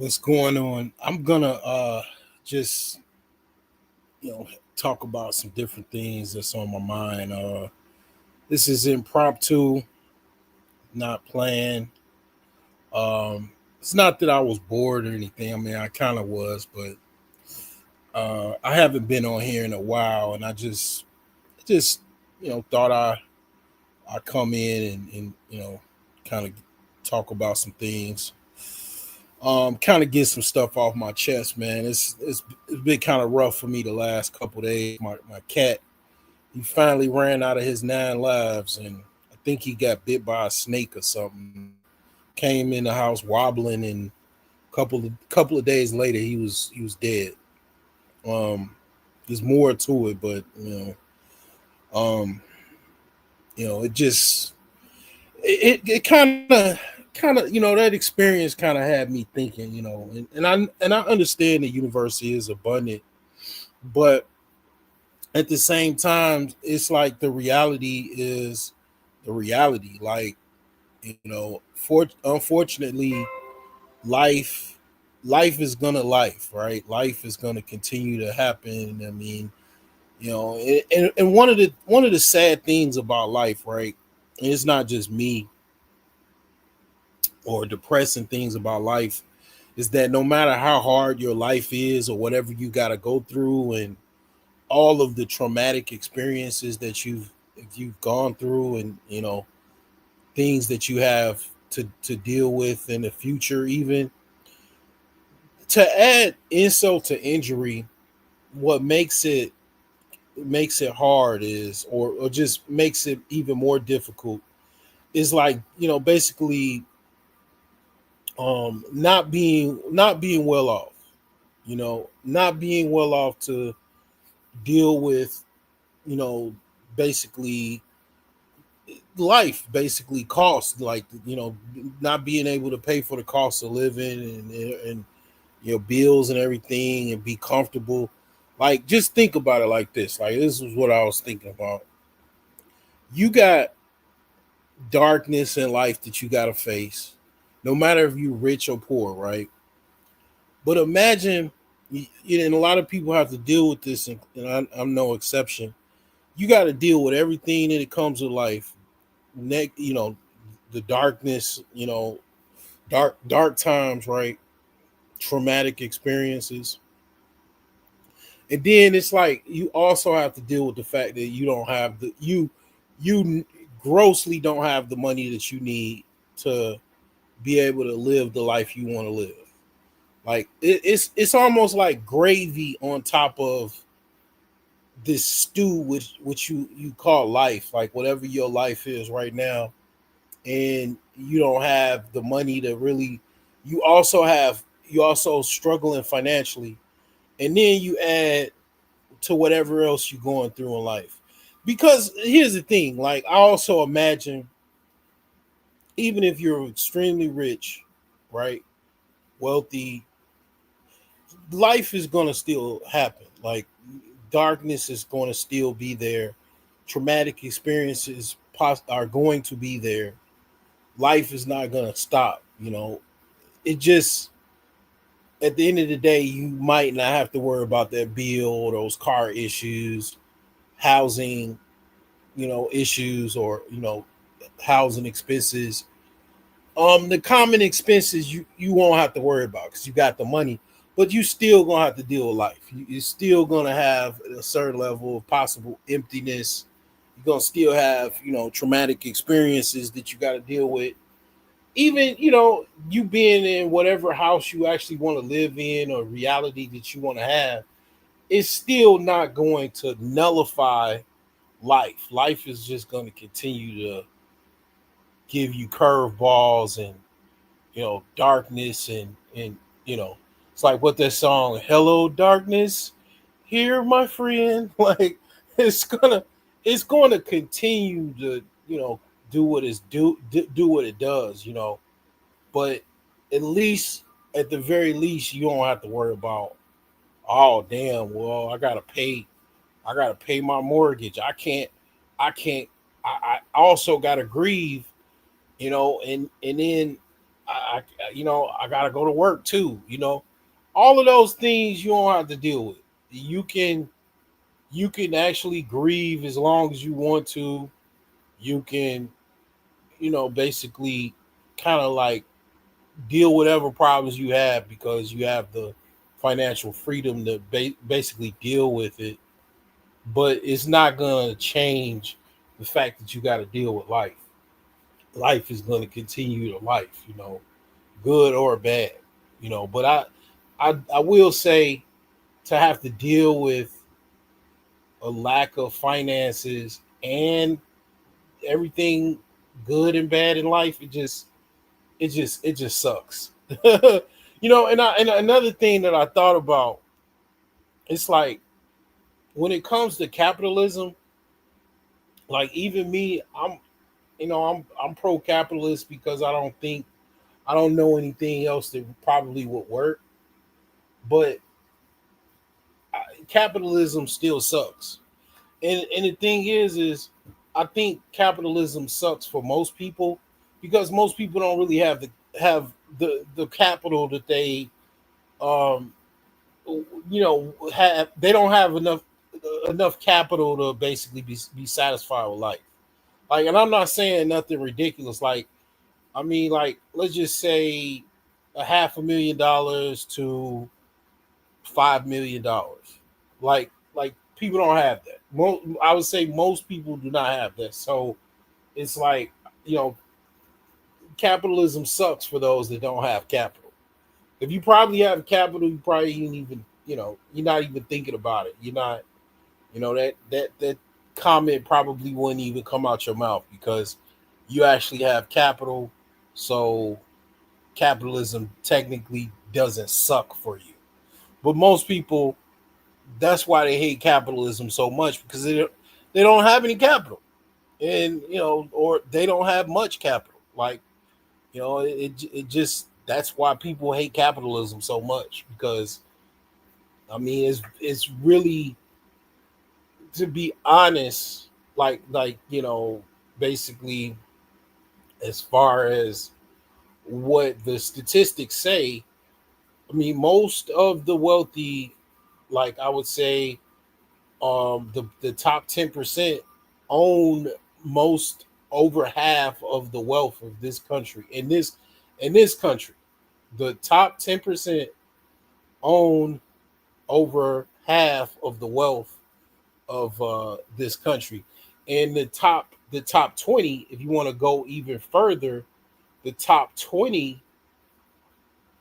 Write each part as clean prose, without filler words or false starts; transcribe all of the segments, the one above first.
What's going on? I'm gonna just you know talk about some different things that's on my mind. This is impromptu, not planned. It's not that I was bored or anything. I mean, I kind of was, but I haven't been on here in a while, and I just thought I come in and kind of talk about some things. Kind of get some stuff off my chest, man. It's been kind of rough for me the last couple days. My cat, he finally ran out of his 9 lives, and I think he got bit by a snake or something. Came in the house wobbling, and couple of days later, he was dead. Um, there's more to it, but um, it just it kind of that experience kind of had me thinking, and I understand the universe is abundant, but at the same time, it's like the reality is the reality. Like, unfortunately, life life is gonna life, right? Life is gonna continue to happen. I mean, and one of the sad things about life, right? And it's not just me or depressing things about life, is that no matter how hard your life is or whatever you got to go through, and all of the traumatic experiences that you've gone through, and things that you have to deal with in the future, even to add insult to injury, what makes it hard is, or just makes it even more difficult, is like, basically, not being well off, not being well off to deal with, you know basically life, basically cost, like, not being able to pay for the cost of living, and bills and everything, and be comfortable. Like, just think about it like this. Like, this is what I was thinking about. You got darkness in life that you got to face, no matter if you're rich or poor, right? But imagine, and a lot of people have to deal with this, and I'm no exception. You got to deal with everything that it comes with life. The darkness, dark times, right? Traumatic experiences, and then it's like you also have to deal with the fact that you don't have you grossly don't have the money that you need to be able to live the life you want to live. Like, it's almost like gravy on top of this stew, which you call life, like whatever your life is right now, and you don't have the money to really. You also struggling financially, and then you add to whatever else you're going through in life. Because here's the thing, like, I also imagine, even if you're extremely rich, right, wealthy, life is going to still happen. Like, darkness is going to still be there. Traumatic experiences are going to be there. Life is not going to stop. It just, at the end of the day, you might not have to worry about that bill or those car issues, housing, issues, or housing expenses. The common expenses you won't have to worry about because you got the money, but you still gonna have to deal with life. You're still gonna have a certain level of possible emptiness. You're gonna still have traumatic experiences that you got to deal with. Even you being in whatever house you actually want to live in, or reality that you want to have, it's still not going to nullify life. Life is just going to continue to give you curveballs, and darkness, and it's like what that song, "Hello Darkness, Here My Friend." Like, it's gonna it's going to continue to do what do what it does, but at least, at the very least, you don't have to worry about, oh damn, well, I gotta pay my mortgage. I can't I also gotta grieve, and then I gotta go to work too. All of those things you don't have to deal with. You can actually grieve as long as you want to. You can, basically kind of like deal whatever problems you have because you have the financial freedom to basically deal with it. But it's not going to change the fact that you got to deal with life. Life is going to continue to life, good or bad, But I will say, to have to deal with a lack of finances and everything good and bad in life, it just sucks. And another thing that I thought about, it's like when it comes to capitalism, like even me, I'm pro capitalist because I don't know anything else that probably would work, but capitalism still sucks. And the thing is I think capitalism sucks for most people because most people don't really have the capital that they um have. They don't have enough capital to basically be satisfied with life. Like, and I'm not saying nothing ridiculous. Like, I mean, like, let's just say $500,000 to $5 million. Like people don't have that. I would say most people do not have that. So it's like, you know, capitalism sucks for those that don't have capital. If you probably have capital, you probably ain't even, you're not even thinking about it. You're not, that comment probably wouldn't even come out your mouth because you actually have capital. So capitalism technically doesn't suck for you. But most people, that's why they hate capitalism so much because they don't have any capital, and or they don't have much capital. Like, it just, that's why people hate capitalism so much because, I mean, it's really, to be honest, basically, as far as what the statistics say, I mean, most of the wealthy, like I would say, the top 10% own most, over half of the wealth of this country. In this country, the top 10% own over half of the wealth of this country. And the top 20, if you want to go even further, the top 20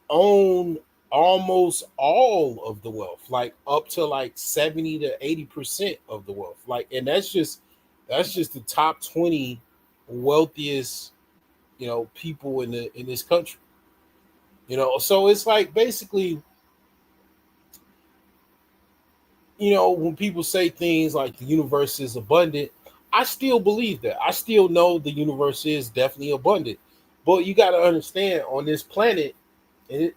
own almost all of the wealth, like up to like 70 to 80% of the wealth. Like, and that's just the top 20 wealthiest, people in this country. So it's like basically, when people say things like the universe is abundant, I still believe that. I still know the universe is definitely abundant. But you got to understand, on this planet, in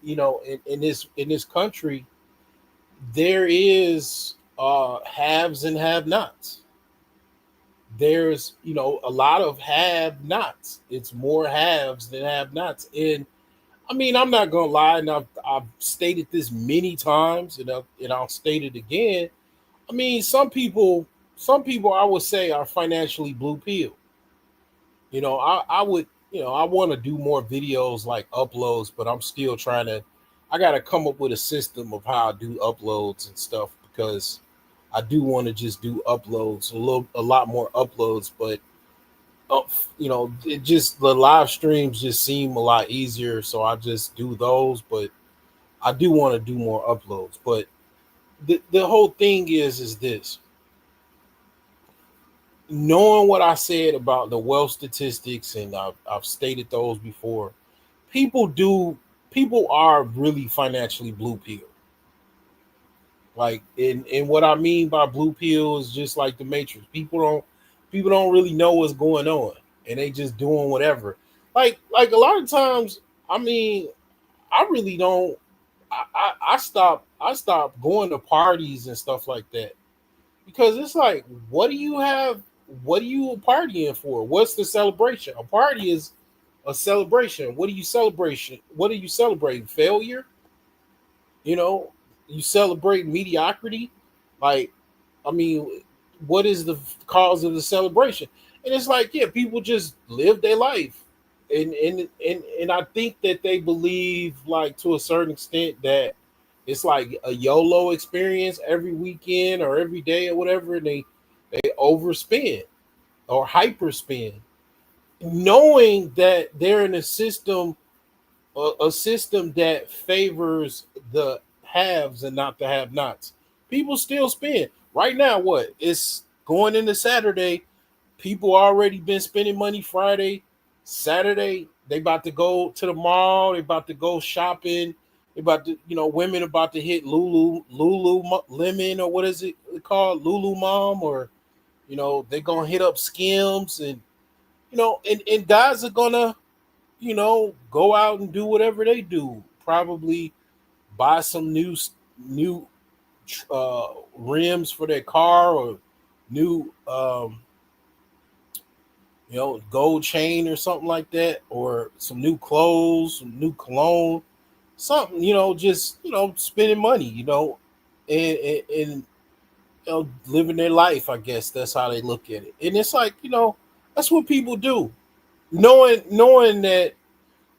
this country, there is haves and have nots. There's, a lot of have nots. It's more haves than have nots. And I mean, I'm not gonna lie, and I've stated this many times, and I'll state it again. I mean, some people I would say are financially blue pill. I would, I want to do more videos like uploads, but I'm still trying to. I got to come up with a system of how I do uploads and stuff because I do want to just do uploads, a lot more uploads. But it just, the live streams just seem a lot easier, so I just do those. But I do want to do more uploads. But the whole thing is this: knowing what I said about the wealth statistics, and I've stated those before, people do people are really financially blue pill. Like, and what I mean by blue pill is just like the Matrix. People don't really know what's going on, and they just doing whatever. Like a lot of times, I mean, I really don't. I stopped going to parties and stuff like that because it's like, what do you have? What are you partying for? What's the celebration? A party is a celebration. What are you celebration? What are you celebrating? Failure? You know, you celebrate mediocrity. Like, I mean, what is the cause of the celebration? And it's like, yeah, people just live their life, and I think that they believe, like, to a certain extent, that it's like a YOLO experience every weekend or every day or whatever, and they overspend or hyperspend, knowing that they're in a system, a system that favors the haves and not the have-nots. People still spend right now. What, it's going into Saturday? People already been spending money Friday, Saturday. They about to go to the mall. They about to go shopping. They about to, women about to hit Lulu Lemon, or what is it called, Lulu Mom, or they gonna hit up Skims, and and guys are gonna go out and do whatever they do. Probably buy some new rims for their car, or new gold chain or something like that, or some new clothes, some new cologne, something, just spending money, and living their life. I guess that's how they look at it, and it's like that's what people do, knowing that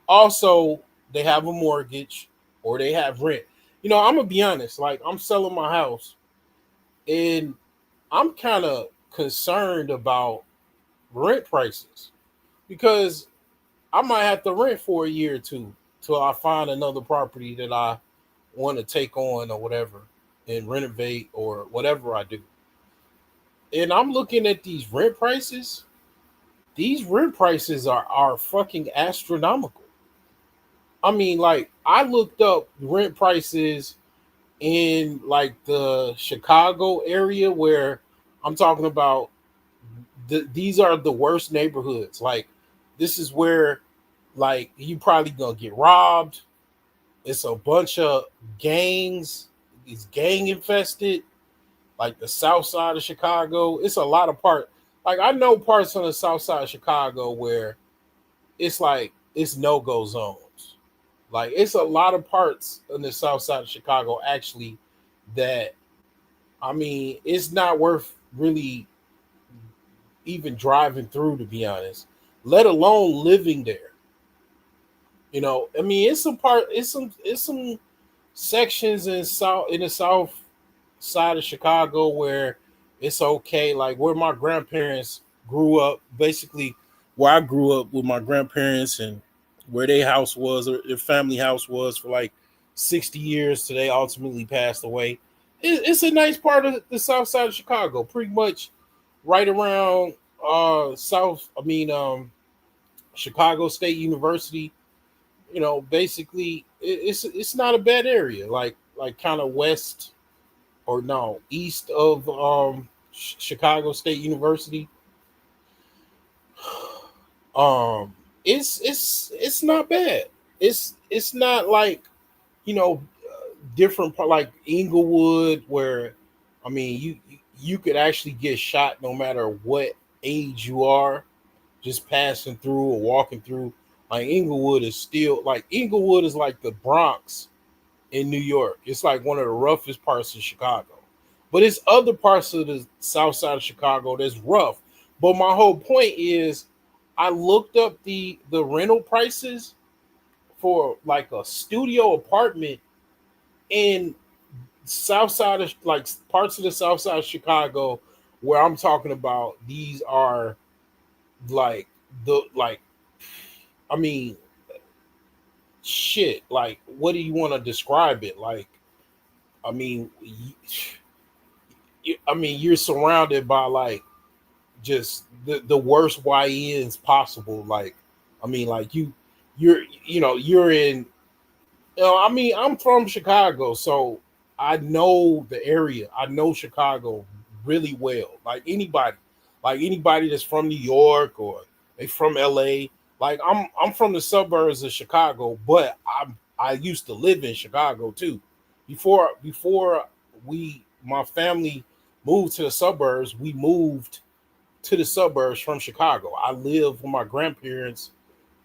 also they have a mortgage or they have rent. I'm gonna be honest. Like, I'm selling my house, and I'm kind of concerned about rent prices, because I might have to rent for a year or two till I find another property that I want to take on or whatever, and renovate or whatever I do. And I'm looking at these rent prices. These rent prices are fucking astronomical. I mean, like, I looked up rent prices in, like, the Chicago area, where I'm talking about these are the worst neighborhoods. Like, this is where, like, you probably gonna get robbed. It's a bunch of gangs. It's gang infested. Like the south side of Chicago. It's a lot of part. Like, I know parts on the south side of Chicago where it's like it's no-go zones. Like, it's a lot of parts on the south side of Chicago, actually, that, I mean, it's not worth really even driving through, to be honest, let alone living there. I mean, it's some sections in the south side of Chicago where it's okay, like where my grandparents grew up, basically where I grew up with my grandparents, and where their house was, or their family house was, for like 60 years till they ultimately passed away. It's a nice part of the south side of Chicago, pretty much right around south, I mean, Chicago State University. Basically, it's not a bad area, like kind of west, or no, east of Chicago State University. um it's not bad. It's not like, you know different part, like Inglewood, where, I mean, you could actually get shot no matter what age you are, just passing through or walking through. Like, Inglewood is like the Bronx in New York. It's like one of the roughest parts of Chicago. But it's other parts of the south side of Chicago that's rough. But my whole point is, I looked up the rental prices for like a studio apartment in south side of, like, parts of the south side of Chicago, where I'm talking about, these are like, like, I mean, shit, like, what do you want to describe it like? I mean, I mean, you're surrounded by, like, just the worst YNs possible. Like, I mean, like, you're in. I mean, I'm from Chicago, so I know the area. I know Chicago really well. Like anybody that's from New York, or they from LA. Like, I'm from the suburbs of Chicago, but I used to live in Chicago too. Before we my family moved to the suburbs, we moved to the suburbs from Chicago. I lived with my grandparents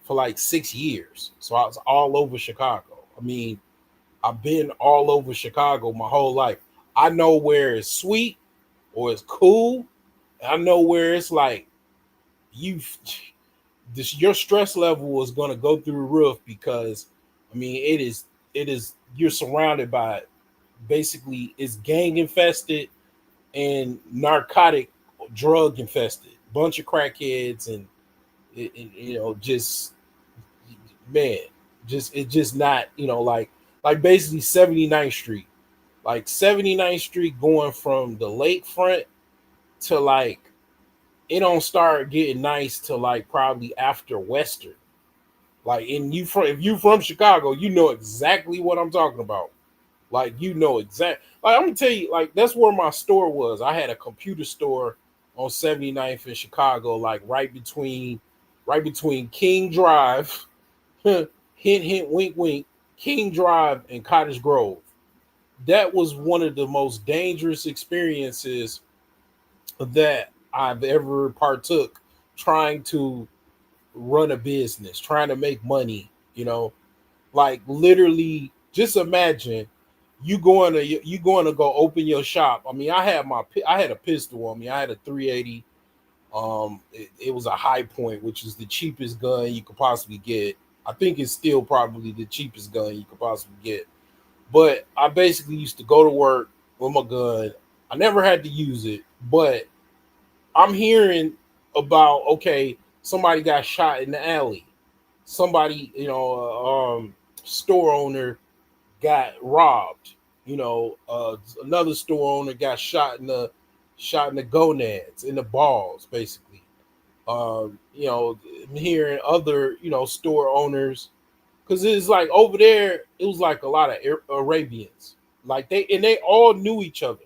for like 6 years. So I was all over Chicago. I mean, I've been all over Chicago my whole life. I know where it's sweet or it's cool. I know where it's like you this your stress level is going to go through the roof because I mean it is you're surrounded by basically it's gang infested and narcotic drug infested bunch of crackheads and just man just it just not like basically 79th Street, like 79th Street going from the lakefront to like it don't start getting nice till like probably after Western. Like in you from if you from Chicago, you know exactly what I'm talking about. Like you know exact. Like I'm gonna tell you, like that's where my store was. I had a computer store on 79th in Chicago, like right between King Drive, hint hint wink wink, King Drive and Cottage Grove. That was one of the most dangerous experiences that I've ever partook trying to run a business, trying to make money. Like literally just imagine you going to go open your shop. I mean, I had a pistol on me. I had a 380. It was a High Point, which is the cheapest gun you could possibly get. I think it's still probably the cheapest gun you could possibly get. But I basically used to go to work with my gun. I never had to use it, but I'm hearing about okay, somebody got shot in the alley. Somebody, store owner got robbed. Another store owner got shot in the gonads, in the balls, basically. I'm hearing other, store owners because it's like over there, it was like a lot of Arabians, like they all knew each other,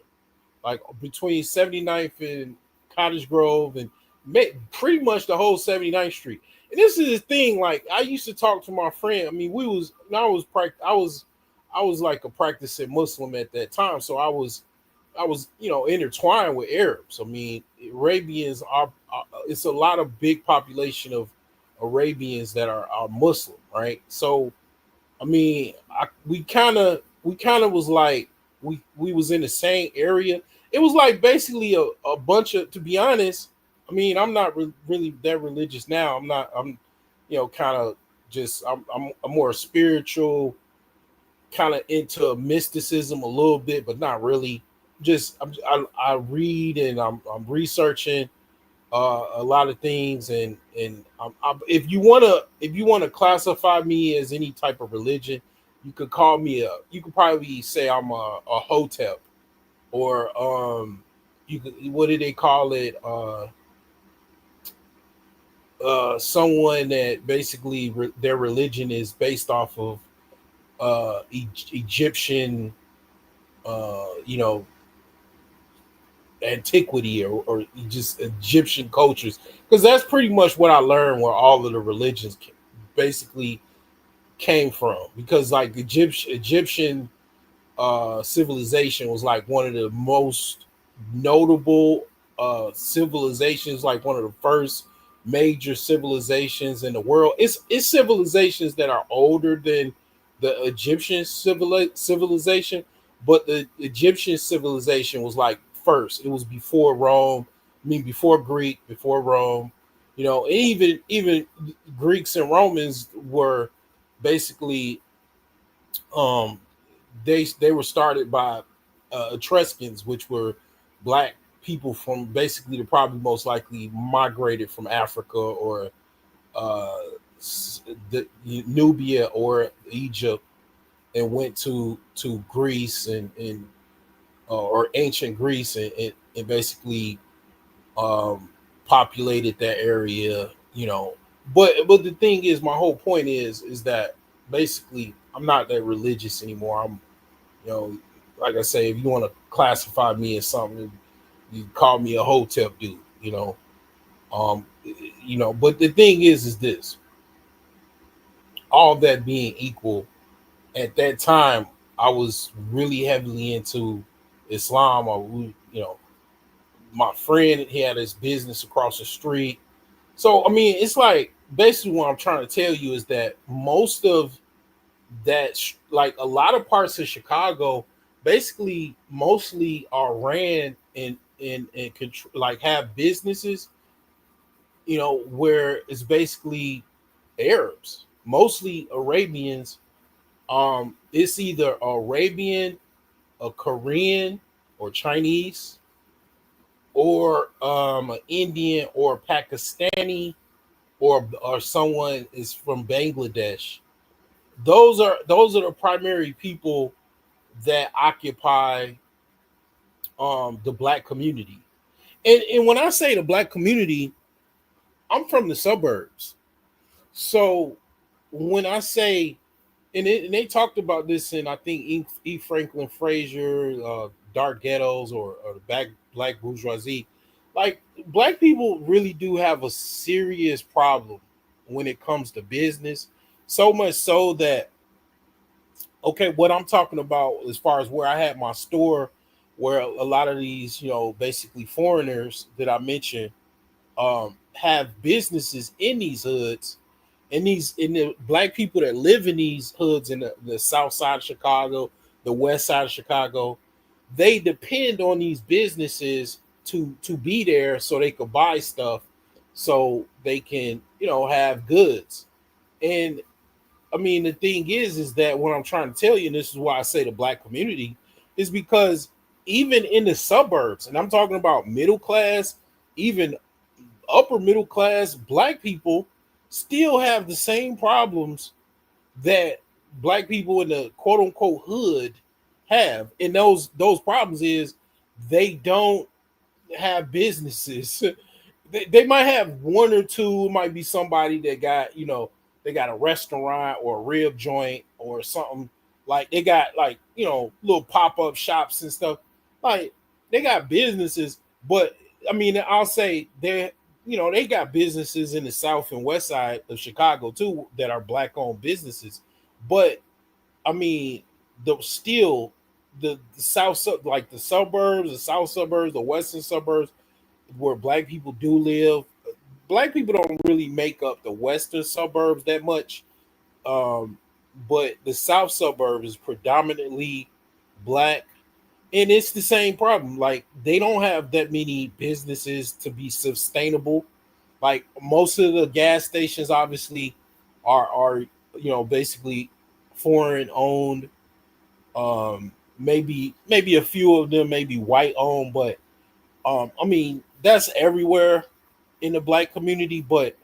like between 79th and Cottage Grove and pretty much the whole 79th Street. And this is the thing, like I used to talk to my friend. I mean, I was like a practicing Muslim at that time, so I was intertwined with Arabs. I mean, Arabians are it's a lot of big population of Arabians that are Muslim, right? So I mean, we kind of was like we was in the same area. It was like basically a bunch of. To be honest, I mean, I'm not really that religious now. I'm not. I'm, kind of just. I'm more spiritual, kind of into mysticism a little bit, but not really. Just I read and I'm researching a lot of things, and if you wanna classify me as any type of religion, you could probably say I'm a hotep, or you could, what do they call it, someone that basically their religion is based off of Egyptian, you know antiquity, or just Egyptian cultures, because that's pretty much what I learned where all of the religions basically came from. Because like Egyptian civilization was like one of the most notable civilizations, like one of the first major civilizations in the world. It's civilizations that are older than the Egyptian civilization, but the Egyptian civilization was like first. It was before Rome. I mean, before Greek, before Rome. And even Greeks and Romans were basically um they were started by Etruscans, which were black people from basically the probably most likely migrated from Africa, or uh, the Nubia or Egypt, and went to Greece, and or ancient Greece, and basically um, populated that area. But the thing is, my whole point is that basically I'm not that religious anymore. I'm you know, like I say, if you want to classify me as something, you call me a hotep dude. Um, But the thing is this: all that being equal, at that time, I was really heavily into Islam. My friend, he had his business across the street. So I mean, it's like basically what I'm trying to tell you is that most of that, like a lot of parts of Chicago, basically mostly are ran and control, like have businesses, where it's basically Arabs, mostly Arabians. It's either Arabian, a Korean, or Chinese, or an Indian or Pakistani, or someone is from Bangladesh. Those are the primary people that occupy the black community. And when I say the black community, I'm from the suburbs. So when I say, and they talked about this in, I think, E. Franklin Frazier, Dark Ghettos, or the Black Bourgeoisie, like black people really do have a serious problem when it comes to business. So much so that, okay, what I'm talking about as far as where I had my store, where a lot of these, basically foreigners that I mentioned, have businesses in these hoods, and the black people that live in these hoods in the south side of Chicago, the west side of Chicago, they depend on these businesses to be there so they could buy stuff, so they can, have goods. And I mean, the thing is that what I'm trying to tell you, and this is why I say the black community, is because even in the suburbs, and I'm talking about middle class, even upper middle class black people, still have the same problems that black people in the quote unquote hood have. And those problems is they don't have businesses. They might have one or two. It might be somebody that got, they got a restaurant or a rib joint or something. Like they got, like, little pop-up shops and stuff. Like they got businesses, but I mean, I'll say they got businesses in the south and west side of Chicago too that are black owned businesses. But I mean, the south, like the suburbs, the south suburbs, the western suburbs, where black people do live. Black people don't really make up the western suburbs that much, um, but the south suburb is predominantly black, and it's the same problem. Like they don't have that many businesses to be sustainable. Like most of the gas stations, obviously, are basically foreign owned. Maybe a few of them may be white owned, but I mean that's everywhere in the black community. But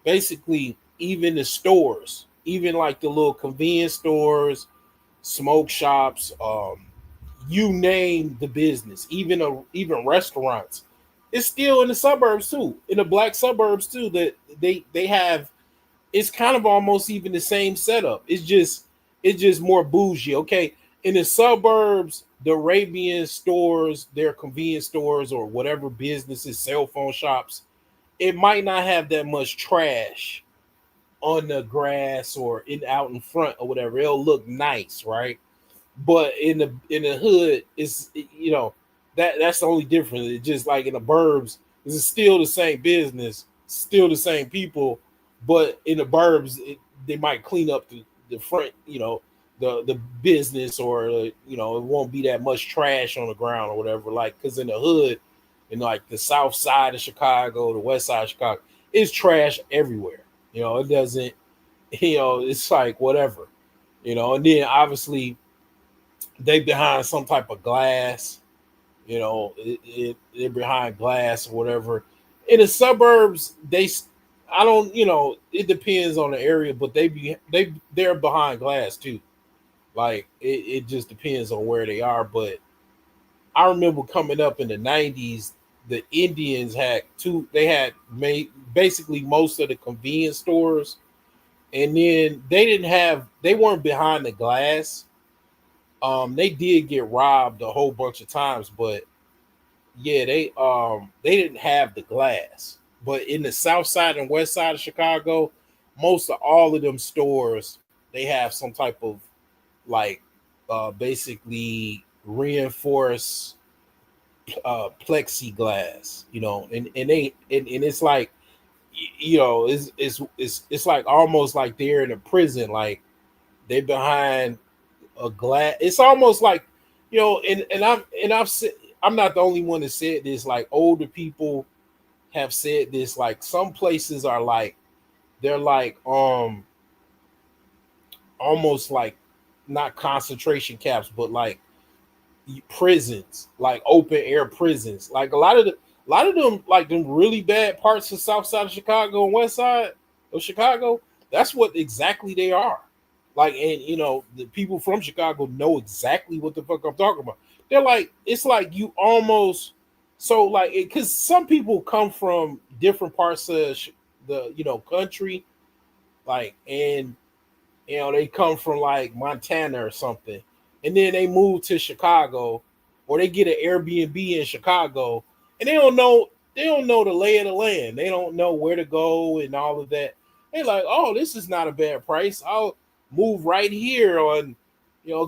basically, even the stores, even like the little convenience stores, smoke shops, you name the business, even restaurants, it's still in the suburbs too, in the black suburbs too. That they have, it's kind of almost even the same setup. It's just more bougie. Okay, in the suburbs, the Arabian stores, their convenience stores or whatever businesses, cell phone shops, it might not have that much trash on the grass or out in front or whatever. It'll look nice, right? But in the hood, it's, that's the only difference. It's just like in the burbs, it's still the same business, still the same people, but in the burbs, they might clean up the front, the business, or it won't be that much trash on the ground or whatever. Like because in the hood, in like the south side of Chicago, the west side of Chicago, it's trash everywhere. It doesn't. It's like whatever. And then obviously they behind some type of glass, they're behind glass or whatever. In the suburbs, I don't, it depends on the area, but they're behind glass too. Like it just depends on where they are. But I remember coming up in the '90s, the Indians had made basically most of the convenience stores, and then they weren't behind the glass. They did get robbed a whole bunch of times, but yeah, they didn't have the glass. But in the south side and west side of Chicago, most of all of them stores, they have some type of, like, basically reinforced plexiglass, and it's like it's like almost like they're in a prison, like they're behind a glass. It's almost like, I've said, I'm not the only one that said this. Like older people have said this. Like some places are like they're like almost like not concentration camps, but like prisons, like open air prisons. Like a lot of them, like them really bad parts of South Side of Chicago and West Side of Chicago. That's what exactly they are. Like, and the people from Chicago know exactly what the fuck I'm talking about. They're like, it's like you almost so like because some people come from different parts of the country, like, and they come from like Montana or something, and then they move to Chicago, or they get an Airbnb in Chicago, and they don't know the lay of the land. They don't know where to go and all of that. They're like, oh, this is not a bad price. I'll move right here on,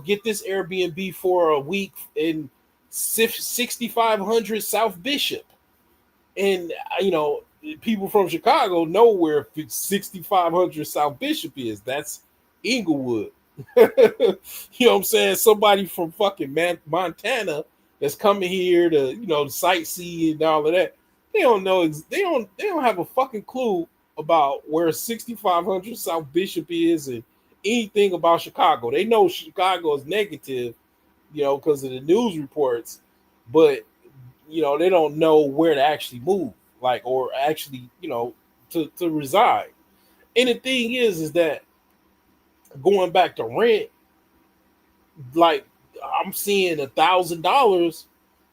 get this Airbnb for a week in 6500 South Bishop, and people from Chicago know where 6500 South Bishop is. That's Inglewood. You know what I'm saying? Somebody from fucking Montana that's coming here to sightsee and all of that. They don't know. They don't have a fucking clue about where 6500 South Bishop is and anything about Chicago. They know Chicago is negative, because of the news reports, but they don't know where to actually move, like, or actually, to reside. And the thing is that going back to rent, like, I'm seeing $1,000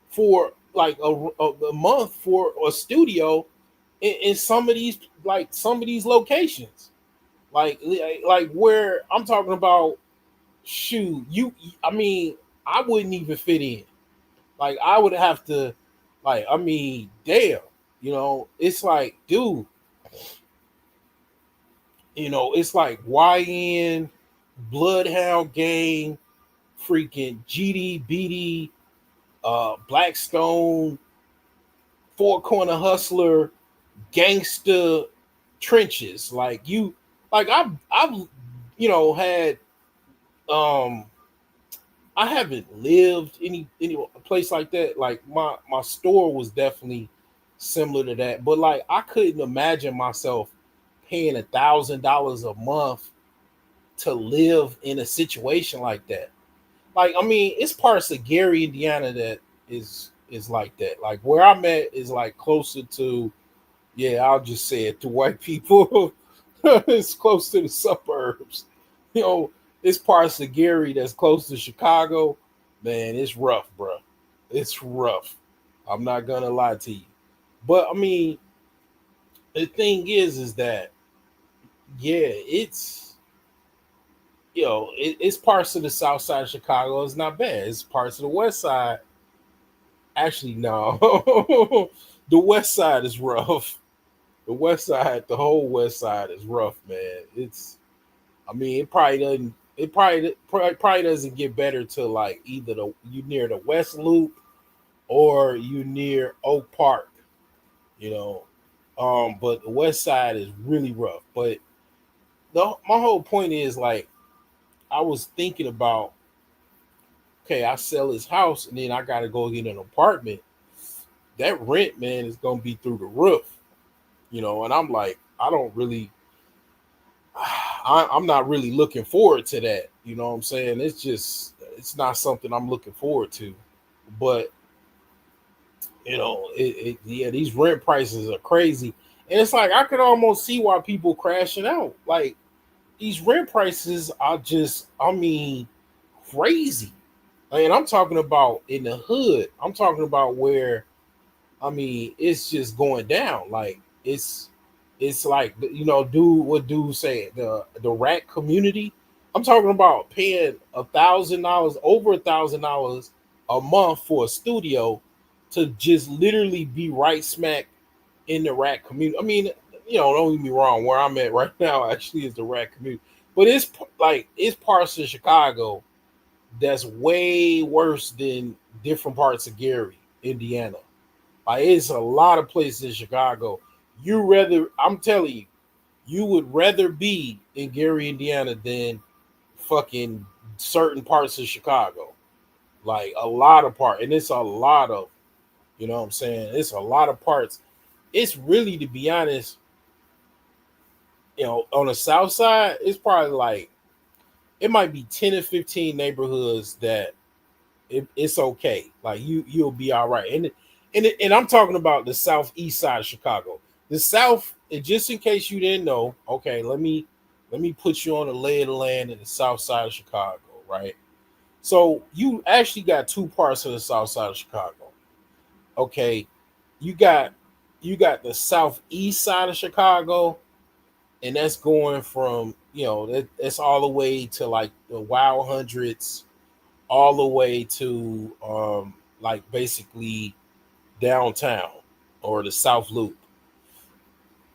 for like a month for a studio in some of these locations, like where I'm talking about. Shoot, I mean, I wouldn't even fit in. Like I would have to, like, I mean, damn, it's like, dude, it's like YN, Bloodhound Gang, freaking GD, Blackstone, Four Corner Hustler, Gangster Trenches. Like I've had um I haven't lived any place like that. Like my store was definitely similar to that, but like I couldn't imagine myself paying $1,000 a month to live in a situation like that. Like, I mean, it's parts of Gary, Indiana that is like that. Like where I'm at is like closer to, yeah, I'll just say it, to white people. It's close to the suburbs. You know, it's parts of Gary that's close to Chicago. Man, it's rough, bro. It's rough. I'm not gonna lie to you. But I mean, the thing is that, yeah, it's parts of the south side of Chicago. It's not bad. It's parts of the west side. Actually, no. The west side is rough. The west side, the whole west side is rough, man. I mean, it probably doesn't. It probably doesn't get better till like either you near the West Loop or you near Oak Park. You know, but the West Side is really rough. But my whole point is, like, I was thinking about, okay, I sell this house and then I got to go get an apartment. That rent, man, is gonna be through the roof. And I'm like, I don't really I'm not really looking forward to that. You know what I'm saying? It's not something I'm looking forward to. But yeah, these rent prices are crazy. And it's like I could almost see why people crashing out. Like these rent prices are just, I mean, crazy. And I'm talking about in the hood. I'm talking about where, I mean, it's just going down. Like it's like, dude, what dude say, the rack community. I'm talking about paying $1,000, over $1,000 a month for a studio to just literally be right smack in the rack community. I mean, don't get me wrong, where I'm at right now actually is the rack community, but it's parts of Chicago that's way worse than different parts of Gary, Indiana. Like it's a lot of places in Chicago I'm telling you, you would rather be in Gary, Indiana than fucking certain parts of Chicago. Like a lot of part, and it's a lot of, you know what I'm saying? It's a lot of parts. It's really, to be honest, on the south side, it's probably like it might be 10 or 15 neighborhoods that it's okay. Like you'll be all right. And I'm talking about the southeast side of Chicago. The south, and just in case you didn't know, okay, let me put you on the lay of the land in the south side of Chicago, right? So you actually got two parts of the south side of Chicago. Okay, you got the southeast side of Chicago, and that's going from that's all the way to like the Wild Hundreds, all the way to like basically downtown or the South Loop.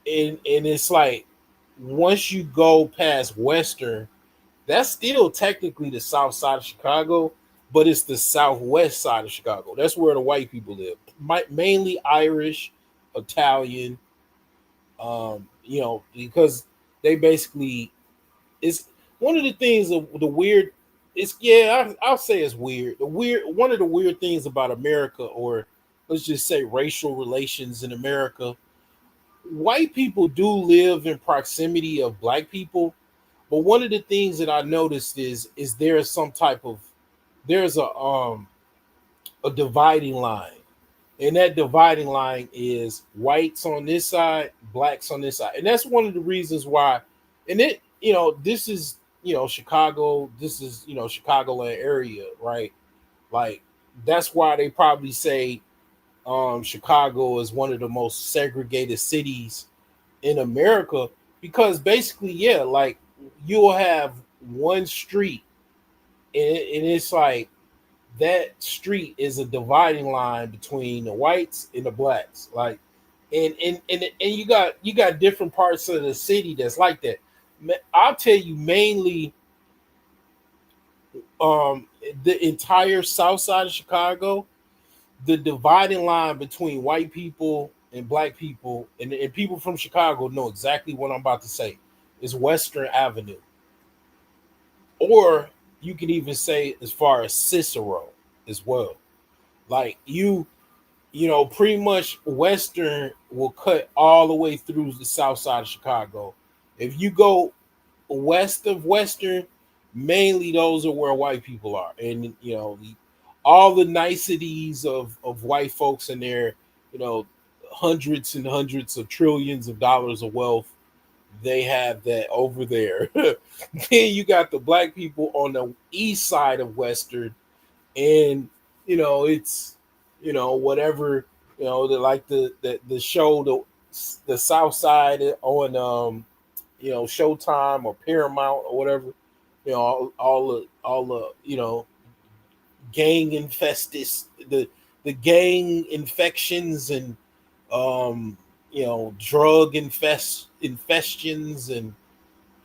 And it's like once you go past Western, that's still technically the south side of Chicago, but it's the southwest side of Chicago. That's where the white people live, mainly Irish, Italian, because they basically, it's one of the things of the weird. It's I'll say it's weird. The weird one of the weird things about America, or let's just say racial relations in America, white people do live in proximity of black people, but one of the things that I noticed is there's some type of there's a dividing line. And that dividing line is whites on this side, blacks on this side. And that's one of the reasons why, and this is, Chicago, this is, Chicagoland area, right? Like, that's why they probably say Chicago is one of the most segregated cities in America, because basically, yeah, like you'll have one street, and it's like that street is a dividing line between the whites and the blacks. Like, and you got different parts of the city that's like that. I'll tell you, mainly um the entire south side of Chicago, the dividing line between white people and black people, and people from Chicago know exactly what I'm about to say, is Western Avenue. Or you can even say as far as Cicero as well. Like pretty much Western will cut all the way through the south side of Chicago. If you go west of Western, mainly those are where white people are. And all the niceties of white folks in there, you know, hundreds and hundreds of trillions of dollars of wealth, they have that over there. Then you got the black people on the east side of Western, and it's whatever, like the show, the South Side on Showtime or Paramount or whatever, all the gang infestis, the gang infections, and drug infestions, and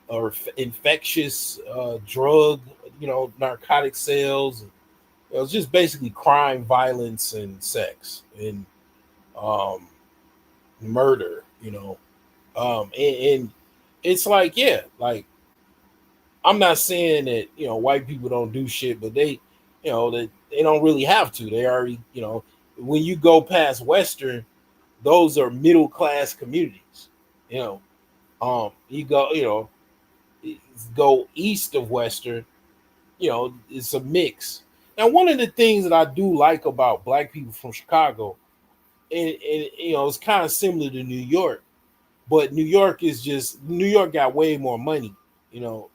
or infectious drug, narcotic sales. It was just basically crime, violence, and sex, and um, murder. And it's like, yeah, like I'm not saying that white people don't do shit, but they don't really have to. They already, when you go past Western, those are middle class communities. You know, you go, go east of Western, it's a mix. Now, one of the things that I do like about black people from Chicago, and it's kind of similar to New York, but New York got way more money. New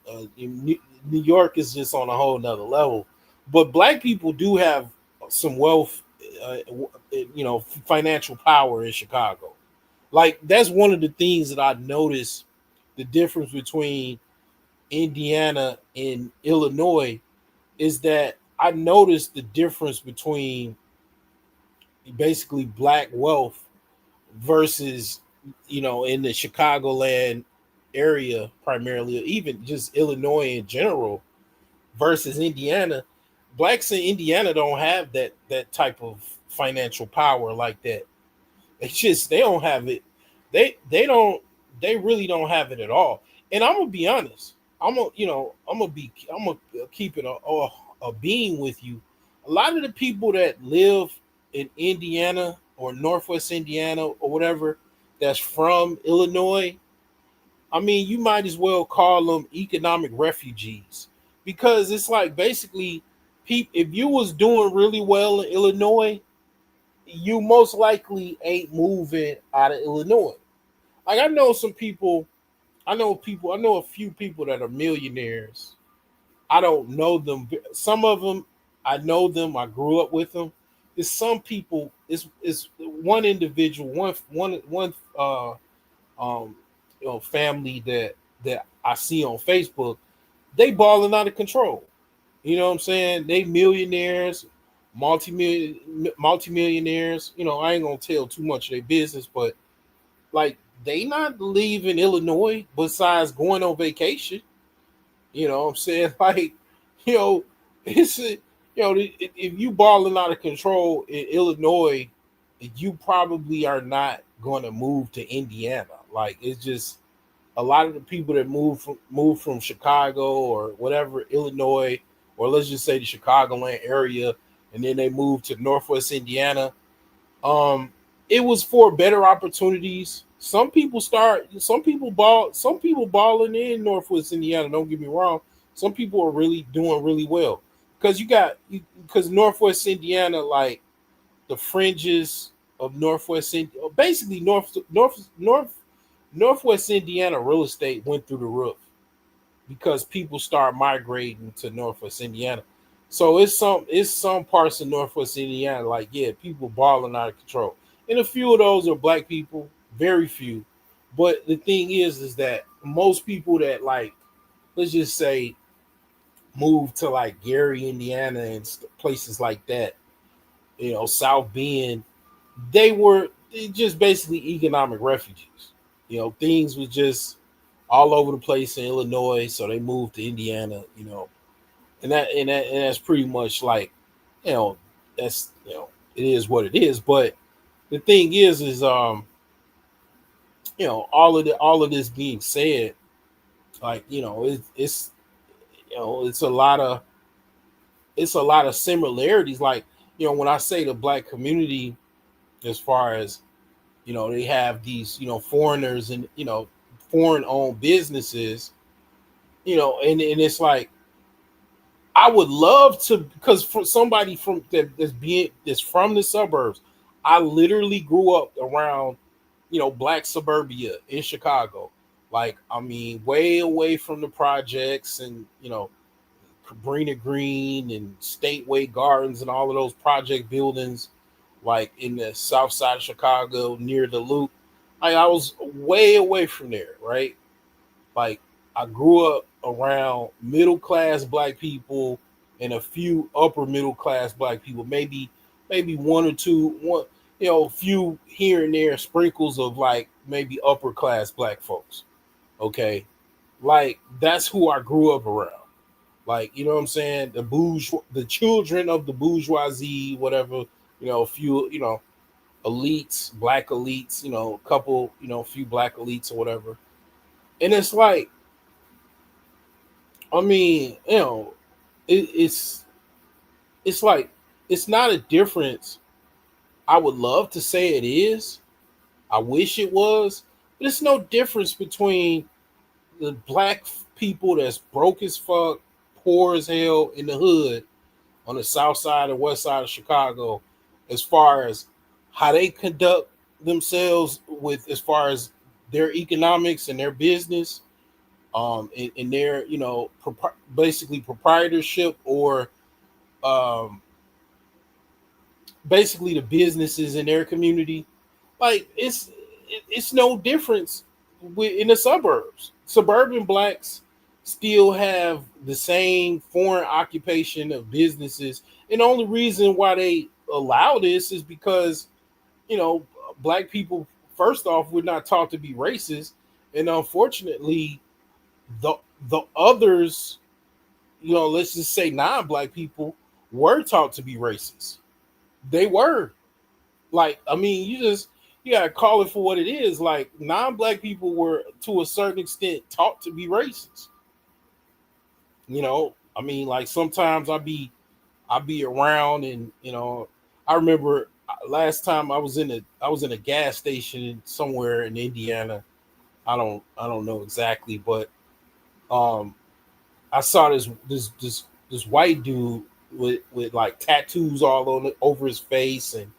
York is just on a whole nother level. But black people do have some wealth, financial power in Chicago. Like, that's one of the things that I noticed, the difference between Indiana and Illinois, is that I noticed the difference between basically black wealth versus, in the Chicagoland area primarily, or even just Illinois in general, versus Indiana. Blacks in Indiana don't have that type of financial power like that. They don't have it. They really don't have it at all. And I'm gonna be honest. I'm gonna keep it a being with you. A lot of the people that live in Indiana or Northwest Indiana or whatever, that's from Illinois, I mean, you might as well call them economic refugees, because it's like basically, if you was doing really well in Illinois, you most likely ain't moving out of Illinois. Like I know a few people that are millionaires. I don't know them. Some of them, I know them. I grew up with them. It's some people. It's one individual, one um family that I see on Facebook. They balling out of control. You know what I'm saying? They millionaires, multimillionaires. I ain't gonna tell too much of their business, but like they not leaving Illinois besides going on vacation. You know what I'm saying? Like, you know, if you balling out of control in Illinois, you probably are not going to move to Indiana. Like, it's just a lot of the people that move from Chicago or whatever, Illinois, or let's just say the Chicagoland area, and then they move to Northwest Indiana. Um, it was for better opportunities. Some people balling in Northwest Indiana. Don't get me wrong. Some people are really doing really well because because Northwest Indiana, like the fringes of Northwest, basically Northwest Indiana real estate went through the roof because people start migrating to Northwest Indiana. So it's some parts of Northwest Indiana, like, yeah, people balling out of control. And a few of those are black people, very few. But the thing is that most people that, like, let's just say, move to like Gary, Indiana, and places like that, South Bend, they just basically economic refugees. Things was just all over the place in Illinois, so they moved to Indiana. And that's pretty much like, you know, it is what it is. But the thing is all of this being said, like, it's a lot of similarities. Like, when I say the black community, as far as, they have these, foreigners and, foreign owned businesses, and it's like, I would love to, because for somebody that's from the suburbs, I literally grew up around, black suburbia in Chicago. Like, I mean, way away from the projects and, Cabrini Green and Stateway Gardens and all of those project buildings, like in the south side of Chicago near the Loop. I was way away from there, right? Like, I grew up around middle class black people and a few upper middle class black people, maybe one or two, a few here and there, sprinkles of like maybe upper class black folks. Okay, like that's who I grew up around. Like, you know what I'm saying? The children of the bourgeoisie, whatever. A few, elites, black elites. A couple, a few black elites or whatever. And it's like, I mean, it's like, it's not a difference. I would love to say it is. I wish it was, but it's no difference between the black people that's broke as fuck, poor as hell in the hood on the south side and west side of Chicago, as far as how they conduct themselves with, as far as their economics and their business, in their, basically proprietorship, or um, basically the businesses in their community. Like, it's no difference in the suburbs. Suburban blacks still have the same foreign occupation of businesses, and the only reason why they allow this is because, you know black people, first off, we're not taught to be racist, and unfortunately, the the others, let's just say non-black people, were taught to be racist. They were. Like, I mean, you gotta call it for what it is. Like non-black people were to a certain extent taught to be racist. I mean, like sometimes I be around, and I remember last time I was in a gas station somewhere in Indiana. I don't know exactly, but um I saw this white dude with like tattoos all over his face and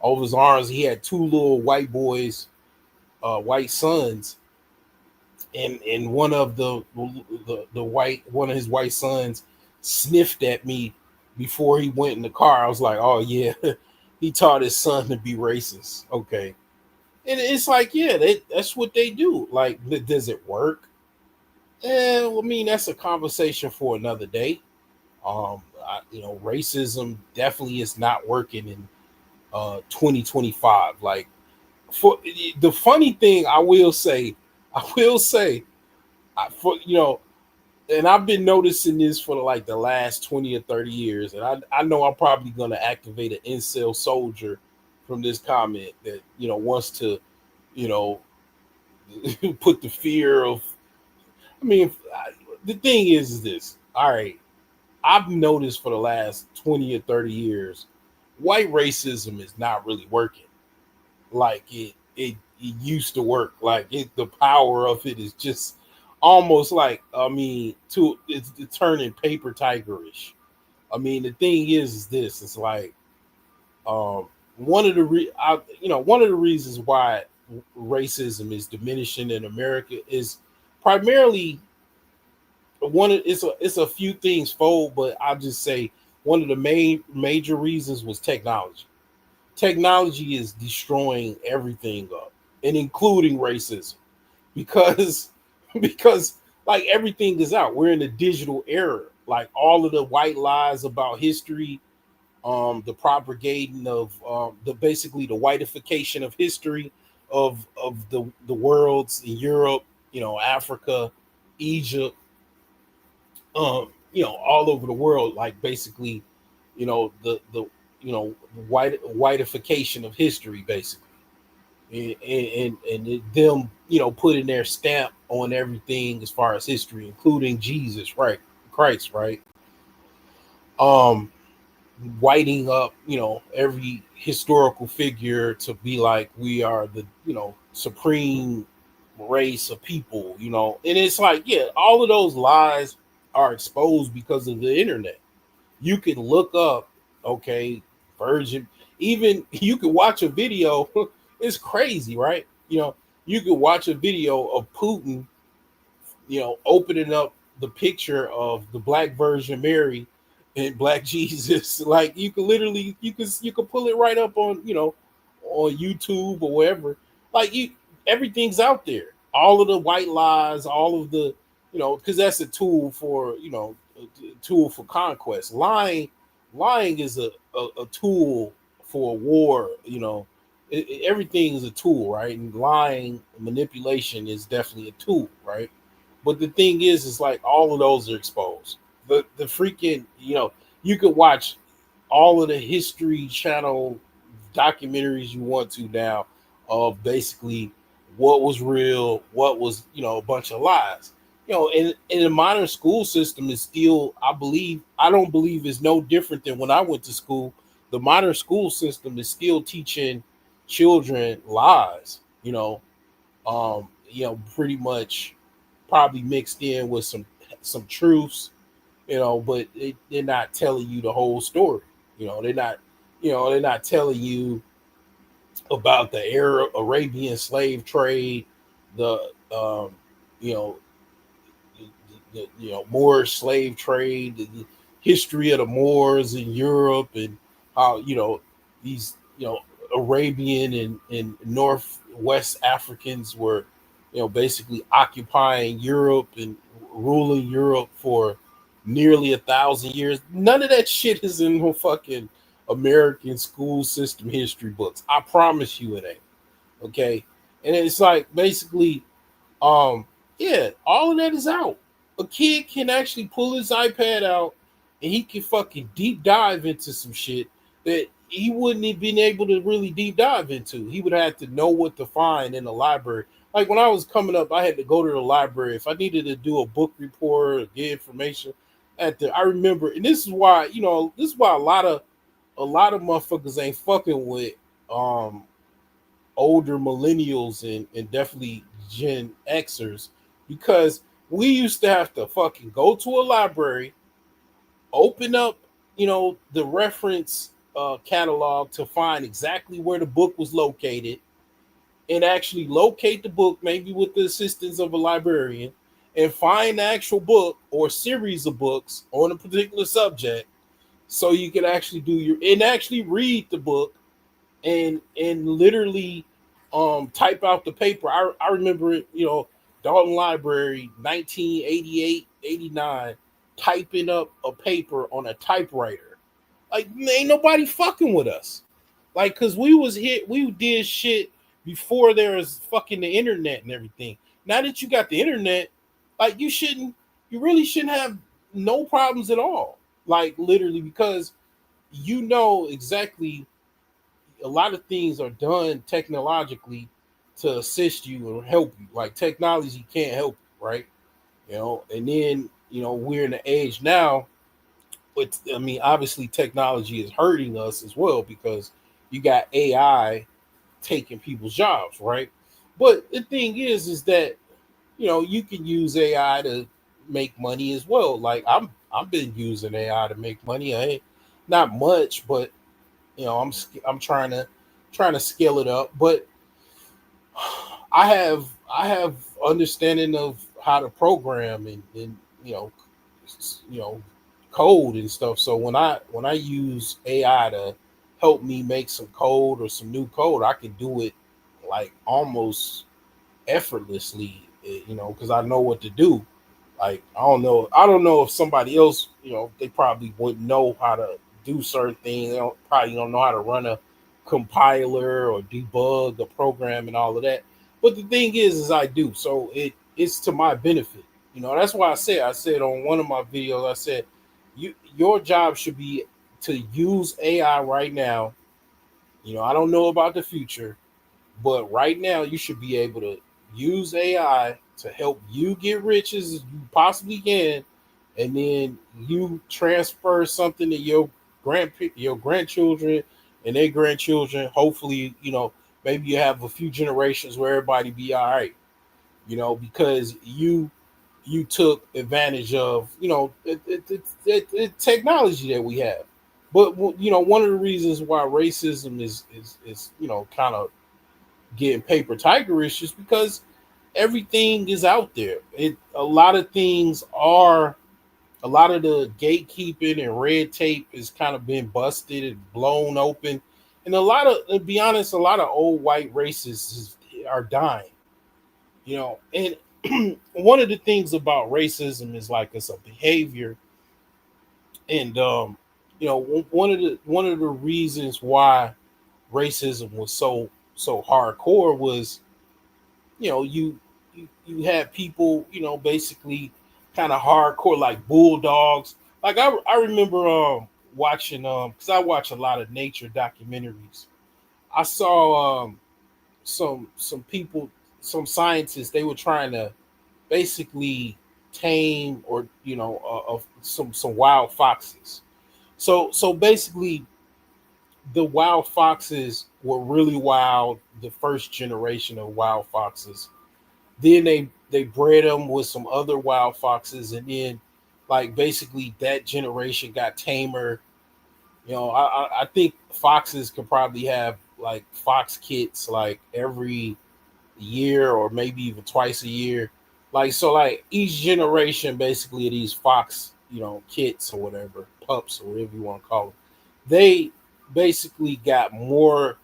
over his arms. He had two little white boys, white sons, and one of his white sons sniffed at me before he went in the car. I was like, oh yeah, he taught his son to be racist. Okay, and it's like, yeah, that's what they do. Like, does it work? Well, I mean, that's a conversation for another day. Racism definitely is not working in 2025. Like, for the funny thing, I will say, for and I've been noticing this for like the last 20 or 30 years, and I know I'm probably gonna activate an incel soldier from this comment that wants to you know put the fear of. I mean, the thing is this. All right, I've noticed for the last 20 or 30 years, white racism is not really working like it used to work. Like the power of it is just almost like, I mean, it's turning paper tigerish. I mean, the thing is this. It's like um, one of the reasons why racism is diminishing in America is primarily it's a few things fold, but I'll just say one of the major reasons was technology. Technology is destroying everything up, and including racism, because because like everything is out. We're in a digital era. Like all of the white lies about history, the propagating of the basically the whiteification of history of the worlds in Europe, Africa, Egypt, all over the world, like basically, the whiteification of history, basically, them, putting their stamp on everything as far as history, including Jesus, right, Christ, right, um, whiting up, every historical figure to be like we are the, supreme race of people, and it's like, yeah, all of those lies are exposed because of the internet. You can look up, okay, virgin, even you can watch a video. It's crazy, right? You could watch a video of Putin, opening up the picture of the Black Virgin Mary and Black Jesus. Like you could literally, you could pull it right up on, on YouTube or wherever. Like everything's out there. All of the white lies, all of the, because that's a tool for, a tool for conquest. Lying is a tool for war. Everything is a tool, right? And lying, manipulation is definitely a tool, right? But the thing is like all of those are exposed. The freaking, you could watch all of the History Channel documentaries you want to now of basically what was real, what was, a bunch of lies. And the modern school system is still, I don't believe is no different than when I went to school. The modern school system is still teaching children lies, pretty much probably mixed in with some truths, but they're not telling you the whole story. They're not telling you about the Arab Arabian slave trade, the you know Moorish slave trade, the history of the Moors in Europe, and how these Arabian and Northwest Africans were basically occupying Europe and ruling Europe for nearly 1,000 years. None of that shit is in no fucking American school system history books. I promise you it ain't. Okay, and it's like basically um, yeah, all of that is out. A kid can actually pull his iPad out and he can fucking deep dive into some shit that he wouldn't have been able to really deep dive into. He would have to know what to find in the library. Like when I was coming up, I had to go to the library if I needed to do a book report or get information. I remember, and this is why this is why a lot of motherfuckers ain't fucking with um older millennials and definitely Gen Xers, because we used to have to fucking go to a library, open up, the reference catalog to find exactly where the book was located, and actually locate the book, maybe with the assistance of a librarian, and find the actual book or series of books on a particular subject, so you can actually actually read the book and literally type out the paper. I remember it, Dalton Library, 1988, 89, typing up a paper on a typewriter. Like, ain't nobody fucking with us. Like, cause we did shit before there was fucking the internet and everything. Now that you got the internet, like you really shouldn't have no problems at all. Like literally, because you know exactly a lot of things are done technologically to assist you or help you. Like technology can't help you, right? And then we're in the age now. But I mean, obviously, technology is hurting us as well because you got AI taking people's jobs, right? But the thing is that you can use AI to make money as well. Like I've been using AI to make money. I ain't not much, but I'm trying to scale it up, but I have understanding of how to program and you know you know code and stuff. So when I use AI to help me make some code or some new code, I can do it like almost effortlessly, because I know what to do. Like I don't know if somebody else, they probably wouldn't know how to do certain things. They probably don't know how to run a compiler or debug a program and all of that. But the thing is I do. So it's to my benefit. That's why I said on one of my videos, I said your job should be to use AI right now. I don't know about the future, but right now, you should be able to use AI to help you get rich as you possibly can, and then you transfer something to your grandchildren and their grandchildren. Hopefully, maybe you have a few generations where everybody be all right. Because you took advantage of technology that we have. But one of the reasons why racism is kind of getting paper tigerish is because everything is out there. A lot of the gatekeeping and red tape has kind of been busted and blown open, and to be honest, a lot of old white racists are dying. And one of the things about racism is like it's a behavior, and one of the reasons why racism was so hardcore was you had people, basically kind of hardcore like bulldogs. Like I remember watching because I watch a lot of nature documentaries. I saw some people, some scientists, they were trying to basically tame or some wild foxes. So basically the wild foxes were really wild, the first generation of wild foxes. Then they bred them with some other wild foxes, and then like basically that generation got tamer. I think foxes could probably have like fox kits like every year or maybe even twice a year. Like so, like each generation basically of these fox kits or whatever, pups or whatever you want to call them, they basically got more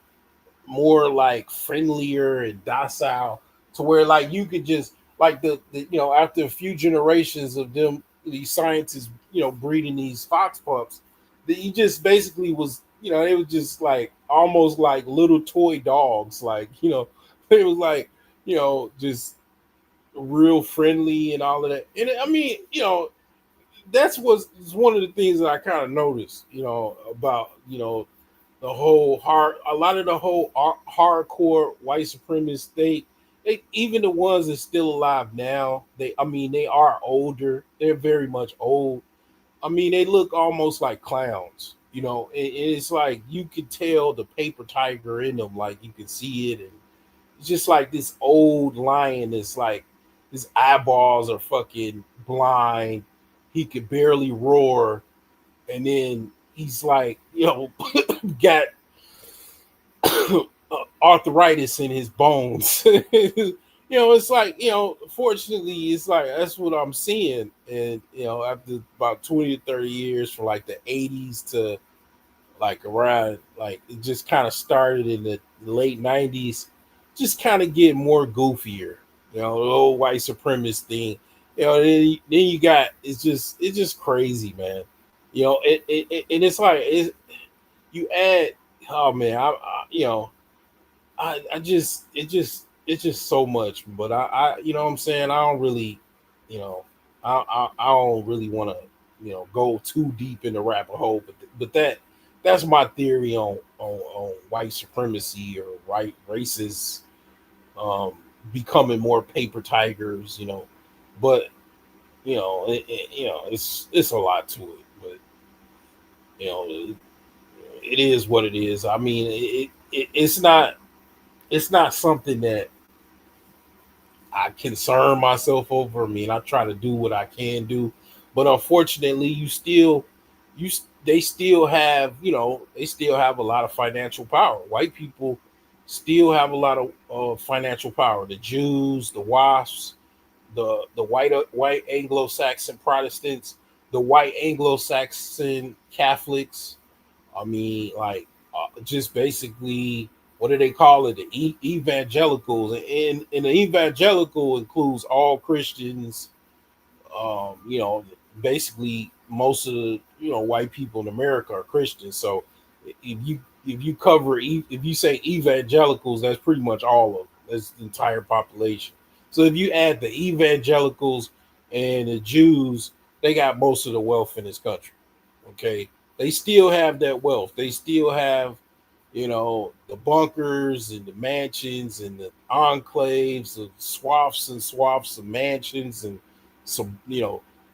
like friendlier and docile, to where like you could just like after a few generations of them, these scientists breeding these fox pups, that he just basically was, they was just like almost like little toy dogs, like it was like just real friendly and all of that. And I mean, that's was one of the things that I kind of noticed, about a lot of the hardcore white supremacists, they even the ones that's still alive now, I mean, they are older. They're very much old. I mean, they look almost like clowns. You know, it's like you could tell the paper tiger in them, like you can see it, and it's just like this old lion that's like his eyeballs are fucking blind. He could barely roar, and then he's like, got arthritis in his bones. It's like, fortunately, it's like that's what I'm seeing. And, after about 20 to 30 years from like the 80s to like around, like it just kind of started in the late 90s, just kind of get more goofier, the old white supremacist thing. Then you got, it's just crazy, man. And it's like, you add, oh man, I just it's just so much. But what I'm saying, I don't really, you know I don't really want to, go too deep in the rabbit hole. But that's my theory on white supremacy or white racists, um becoming more paper tigers. But it's a lot to it. But it, it is what it is. I mean, it's not something that I concern myself over. I mean, I try to do what I can do, but unfortunately, they still have, they still have a lot of financial power. White people still have a lot of financial power. The Jews, the WASPs, the white Anglo-Saxon Protestants, the white Anglo-Saxon Catholics. I mean, like, just basically, what do they call it? The evangelicals, and the evangelical includes all Christians. Basically, most of the white people in America are Christians. So if you say evangelicals, that's pretty much all of them. That's the entire population. So if you add the evangelicals and the Jews, they got most of the wealth in this country. Okay, they still have that wealth. They still have, the bunkers and the mansions and the enclaves of swaths and swaths of mansions, and some,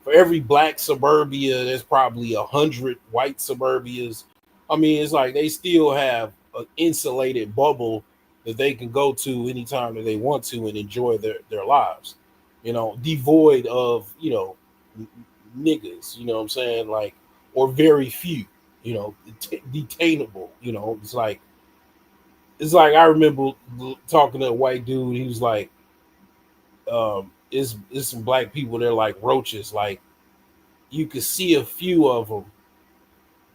for every black suburbia, there's probably 100 white suburbias. I mean, it's like they still have an insulated bubble that they can go to anytime that they want to and enjoy their lives, devoid of, niggas, you know what I'm saying? Like, or very few, detainable. It's like I remember talking to a white dude. He was like, it's some black people. They're like roaches. Like, you could see a few of them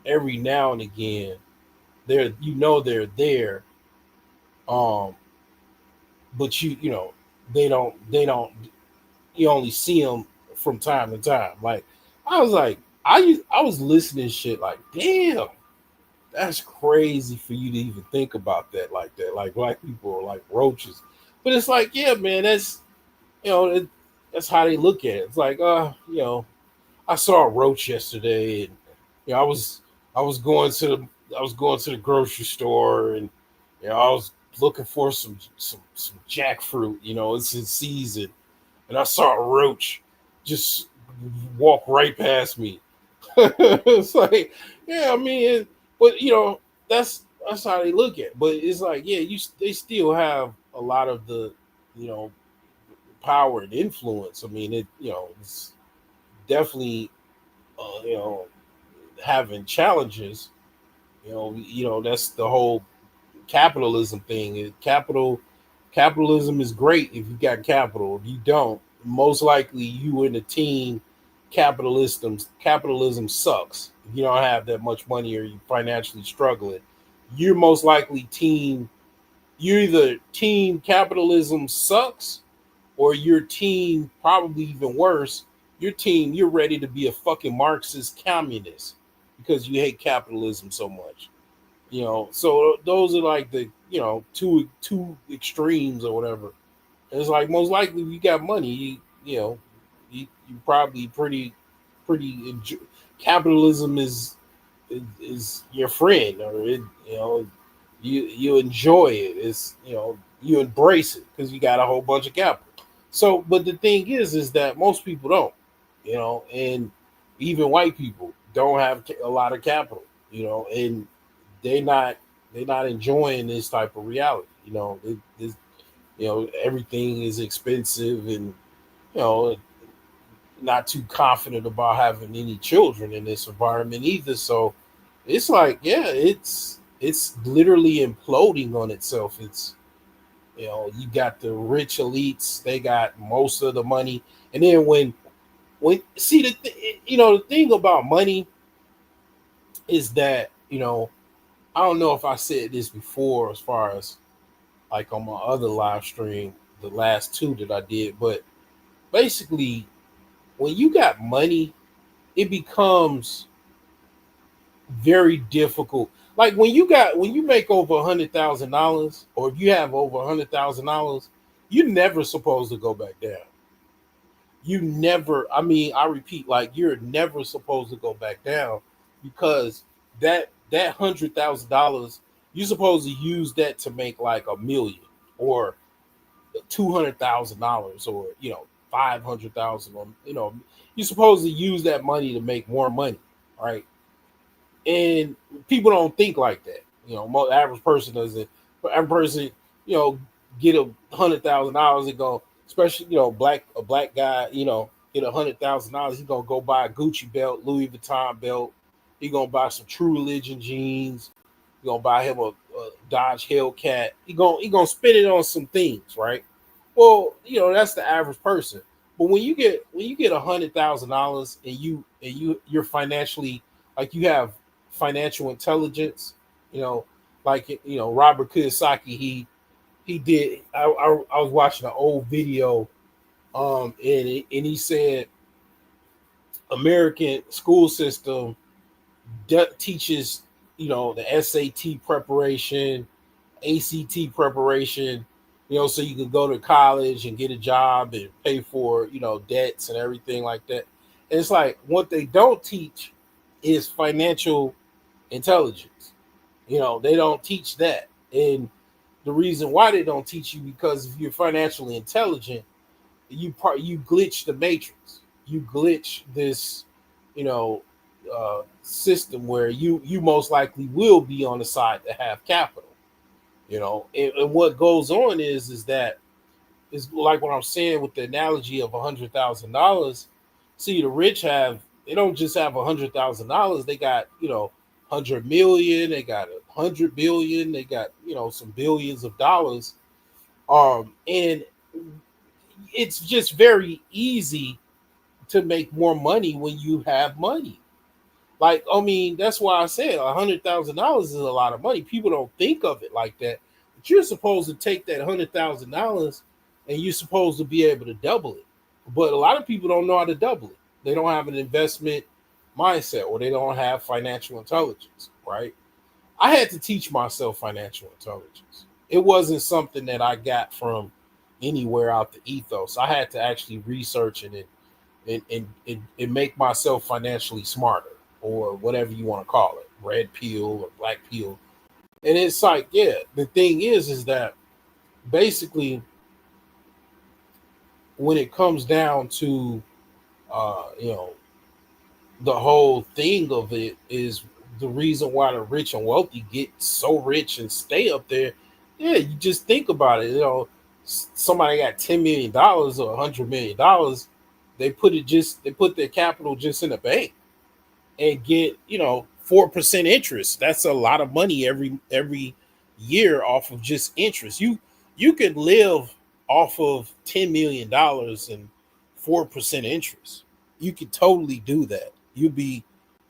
every now and again. They're there. Um, but they don't. You only see them from time to time. Like, I was like, I was listening to shit like, damn, that's crazy for you to even think about that like that. Like, black people are like roaches. But it's like, yeah, man, you know, it, that's how they look at it. It's like, I saw a roach yesterday, and I was going to the grocery store, and I was looking for some jackfruit. It's in season, and I saw a roach just walk right past me. It's like, yeah, I mean, but that's how they look at it. But it's like, yeah, they still have a lot of the, you know power and influence. I mean, it's definitely, uh, you know having challenges. That's the whole capitalism thing. Capitalism is great if you got capital. If you don't, most likely you in the team capitalism sucks. If you don't have that much money or you financially struggling, you're most likely you're either team capitalism sucks, or your team, probably even worse, you're ready to be a fucking Marxist communist because you hate capitalism so much. So those are like the, two extremes or whatever. And it's like, most likely, if you got money, you probably pretty capitalism is is your friend, or you enjoy it. It's you embrace it because you got a whole bunch of capital. So, but the thing is that most people don't, and even white people don't have a lot of capital, and they not they're not enjoying this type of reality. Everything is expensive, and you know not too confident about having any children in this environment either. So it's like, yeah, it's literally imploding on itself. It's you got the rich elites, they got most of the money, and then when see the thing about money is that I don't know if I said this before as far as like on my other live stream, the last two that I did, but basically when you got money, it becomes very difficult. Like when you make over $100,000, or if you have over $100,000, you're never supposed to go back down. You never. I mean, I repeat, like you're never supposed to go back down because that $100,000, you're supposed to use that to make like a million or $200,000, or 500,000, or you're supposed to use that money to make more money, right? And people don't think like that. Most average person doesn't. But average person, you know, get $100,000 and go, especially a black guy, get $100,000. He's gonna go buy a Gucci belt, Louis Vuitton belt. He gonna buy some True Religion jeans. He gonna buy him a Dodge Hellcat. He gonna spend it on some things, right? Well, that's the average person. But when you get $100,000 and you're financially, like, you have financial intelligence, you know, like Robert Kiyosaki, he did. I was watching an old video, and he said American school system teaches the SAT preparation, ACT preparation, so you can go to college and get a job and pay for, debts and everything like that. And it's like what they don't teach is financial intelligence. They don't teach that. And the reason why they don't teach you, because if you're financially intelligent, you glitch the matrix. You glitch this, you know, system where you most likely will be on the side to have capital. And what goes on is that is like what I'm saying with the analogy of $100,000. See, the rich they don't just have $100,000. They got 100 million. They got 100 billion. They got some billions of dollars. And it's just very easy to make more money when you have money. Like, I mean, that's why I said $100,000 is a lot of money. People don't think of it like that. But you're supposed to take that $100,000 and you're supposed to be able to double it. But a lot of people don't know how to double it. They don't have an investment mindset, or they don't have financial intelligence, right? I had to teach myself financial intelligence. It wasn't something that I got from anywhere out the ethos. I had to actually research it and make myself financially smarter, or whatever you want to call it, red pill or black pill. And it's like, yeah, the thing is that basically when it comes down to uh, you know, the whole thing of it is the reason why the rich and wealthy get so rich and stay up there. Yeah, you just think about it. Somebody got $10 million or $100 million. They put their capital just in a bank and get 4% interest. That's a lot of money every year off of just interest. You could live off of $10 million and 4% interest. You could totally do that. You'll be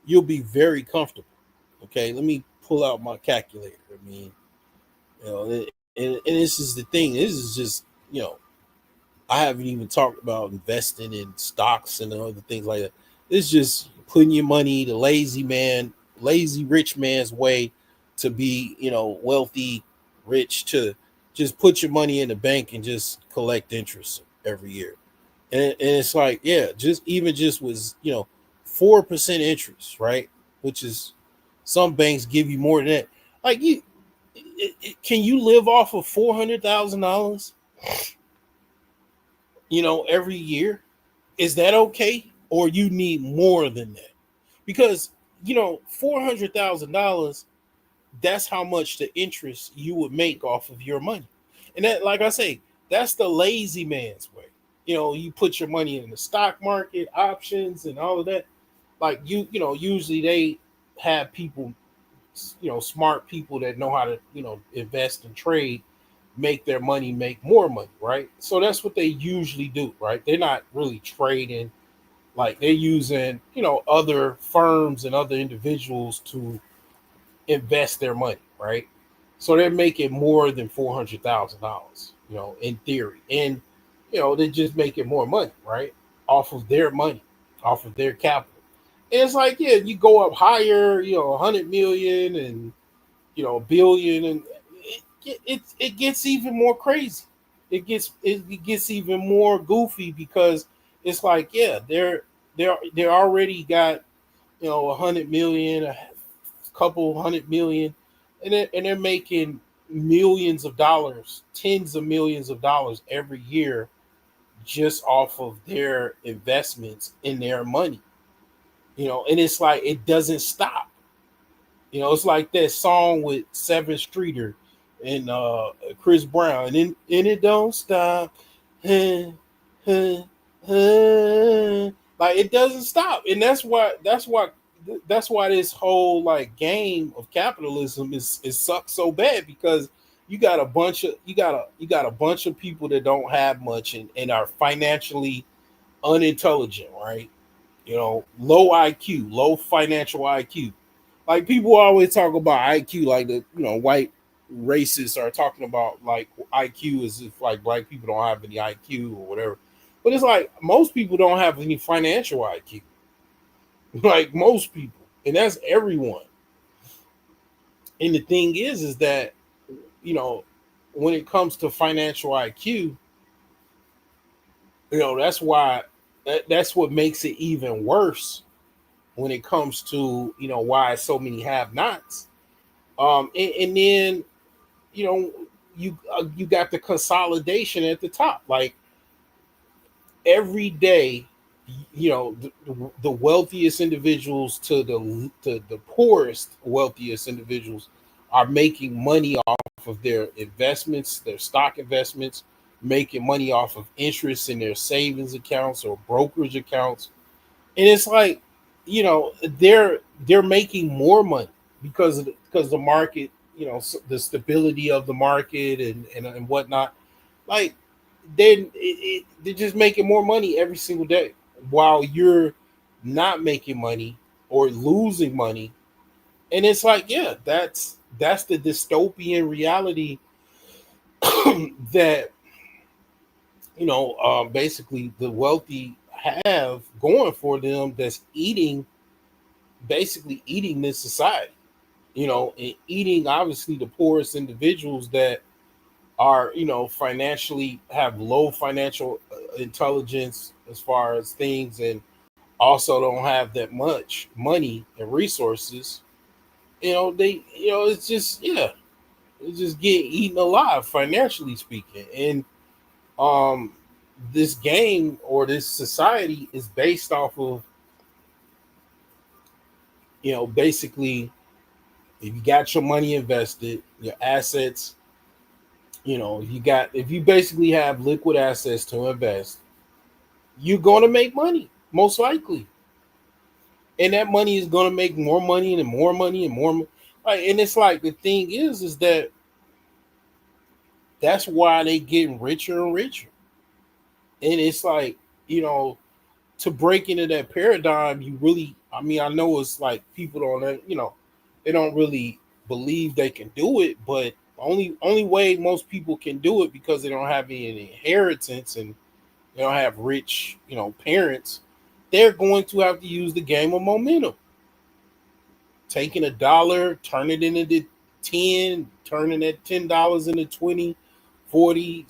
very comfortable. Okay, let me pull out my calculator. I mean, and this is the thing. This is just I haven't even talked about investing in stocks and other things like that. It's just putting your money the lazy rich man's way to be, wealthy, rich, to just put your money in the bank and just collect interest every year. And it's like, yeah, just even just was, 4% interest, right? Which is Some banks give you more than that. Like can you live off of $400,000? Every year? Is that okay, or you need more than that? Because $400,000, that's how much the interest you would make off of your money. And that, like I say, that's the lazy man's way. You put your money in the stock market, options, and all of that. Like usually they have people, smart people that know how to, invest and trade, make their money make more money, right? So that's what they usually do, right? They're not really trading, like they're using, other firms and other individuals to invest their money, right? So they're making more than $400,000, in theory, and they're just making more money, right, off of their money, off of their capital. And it's like, yeah, you go up higher, 100 million and billion, and it gets even more crazy. It gets even more goofy because it's like, yeah, they're already got 100 million, a couple 100 million, and they're making millions of dollars, tens of millions of dollars every year just off of their investments in their money. And it's like it doesn't stop. It's like that song with Seven Streeter and Chris Brown, and it don't stop. Like it doesn't stop, and that's why this whole like game of capitalism is sucks so bad, because you got a bunch of people that don't have much and are financially unintelligent, right? Low IQ, low financial IQ. Like people always talk about IQ, like the white racists are talking about like IQ as if like black people don't have any IQ or whatever. But it's like most people don't have any financial IQ. Like most people, and that's everyone. And the thing is that you know when it comes to financial IQ, that's what makes it even worse when it comes to why so many have nots. And then you know you got the consolidation at the top. Like every day, the wealthiest individuals to the poorest wealthiest individuals are making money off of their investments, their stock investments, making money off of interest in their savings accounts or brokerage accounts. And it's like, they're making more money because the market, the stability of the market and whatnot. Like they're just making more money every single day while you're not making money or losing money. And it's like, yeah, that's the dystopian reality that basically the wealthy have going for them, that's basically eating this society, and eating obviously the poorest individuals that are, financially have low financial intelligence as far as things, and also don't have that much money and resources. It's just, yeah, it's just getting eaten alive financially speaking. And um this game or this society is based off of, basically, if you got your money invested, your assets, if you basically have liquid assets to invest, you're going to make money most likely, and that money is going to make more money and more money and more. Like, and it's like the thing is that that's why they getting richer and richer. And it's like, you know, to break into that paradigm, you really, I mean, I know it's like people don't, they don't really believe they can do it, but only way most people can do it, because they don't have any inheritance and they don't have rich, parents, they're going to have to use the game of momentum. Taking a dollar, turn it into 10, turning that $10 into 20, 40,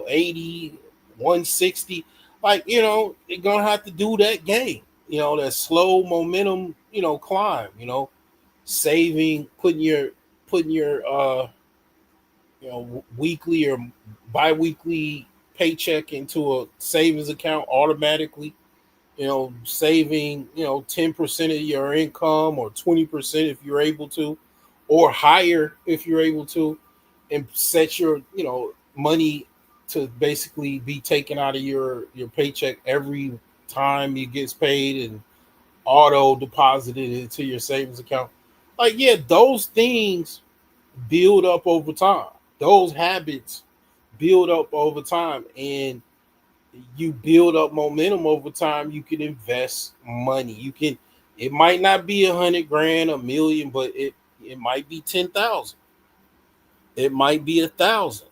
80, 160. Like, they're gonna have to do that game, that slow momentum, climb, saving, putting your weekly or biweekly paycheck into a savings account automatically, saving 10% of your income or 20% if you're able to, or higher if you're able to, and set your money to basically be taken out of your paycheck every time it gets paid and auto deposited into your savings account. Like, yeah, those things build up over time. Those habits build up over time, and you build up momentum over time. You can invest money. You can. It might not be 100 grand, a million, but it might be 10,000. It might be 1,000,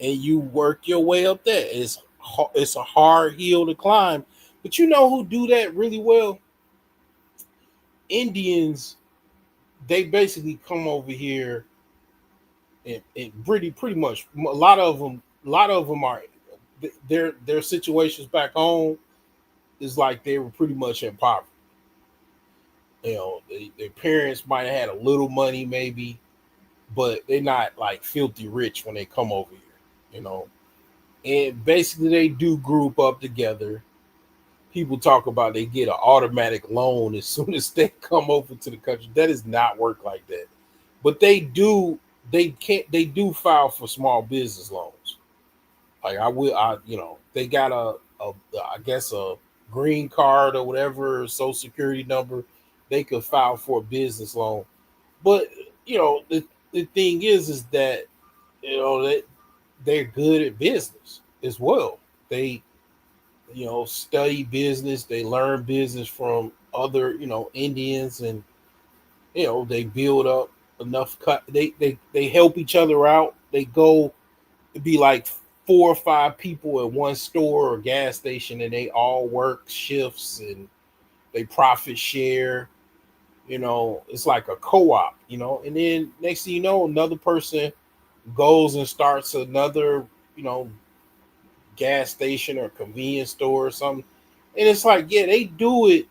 and you work your way up there. It's a hard hill to climb, but you know who do that really well? Indians. They basically come over here and pretty much a lot of them are their situations back home is like they were pretty much in poverty. Their parents might have had a little money maybe, but they're not like filthy rich when they come over here. You know, and basically they do group up together. People talk about they get an automatic loan as soon as they come over to the country. That does not work like that. But they do. They do file for small business loans. Like they got a I guess a green card or whatever, social security number. They could file for a business loan. But the thing is that that they're good at business as well. They study business. They learn business from other Indians, and they build up enough. They help each other out. They go be like 4 or 5 people at one store or gas station, and they all work shifts and they profit share. It's like a co-op. And then next thing you know, another person goes and starts another you know gas station or convenience store or something. And it's like, yeah, they do it,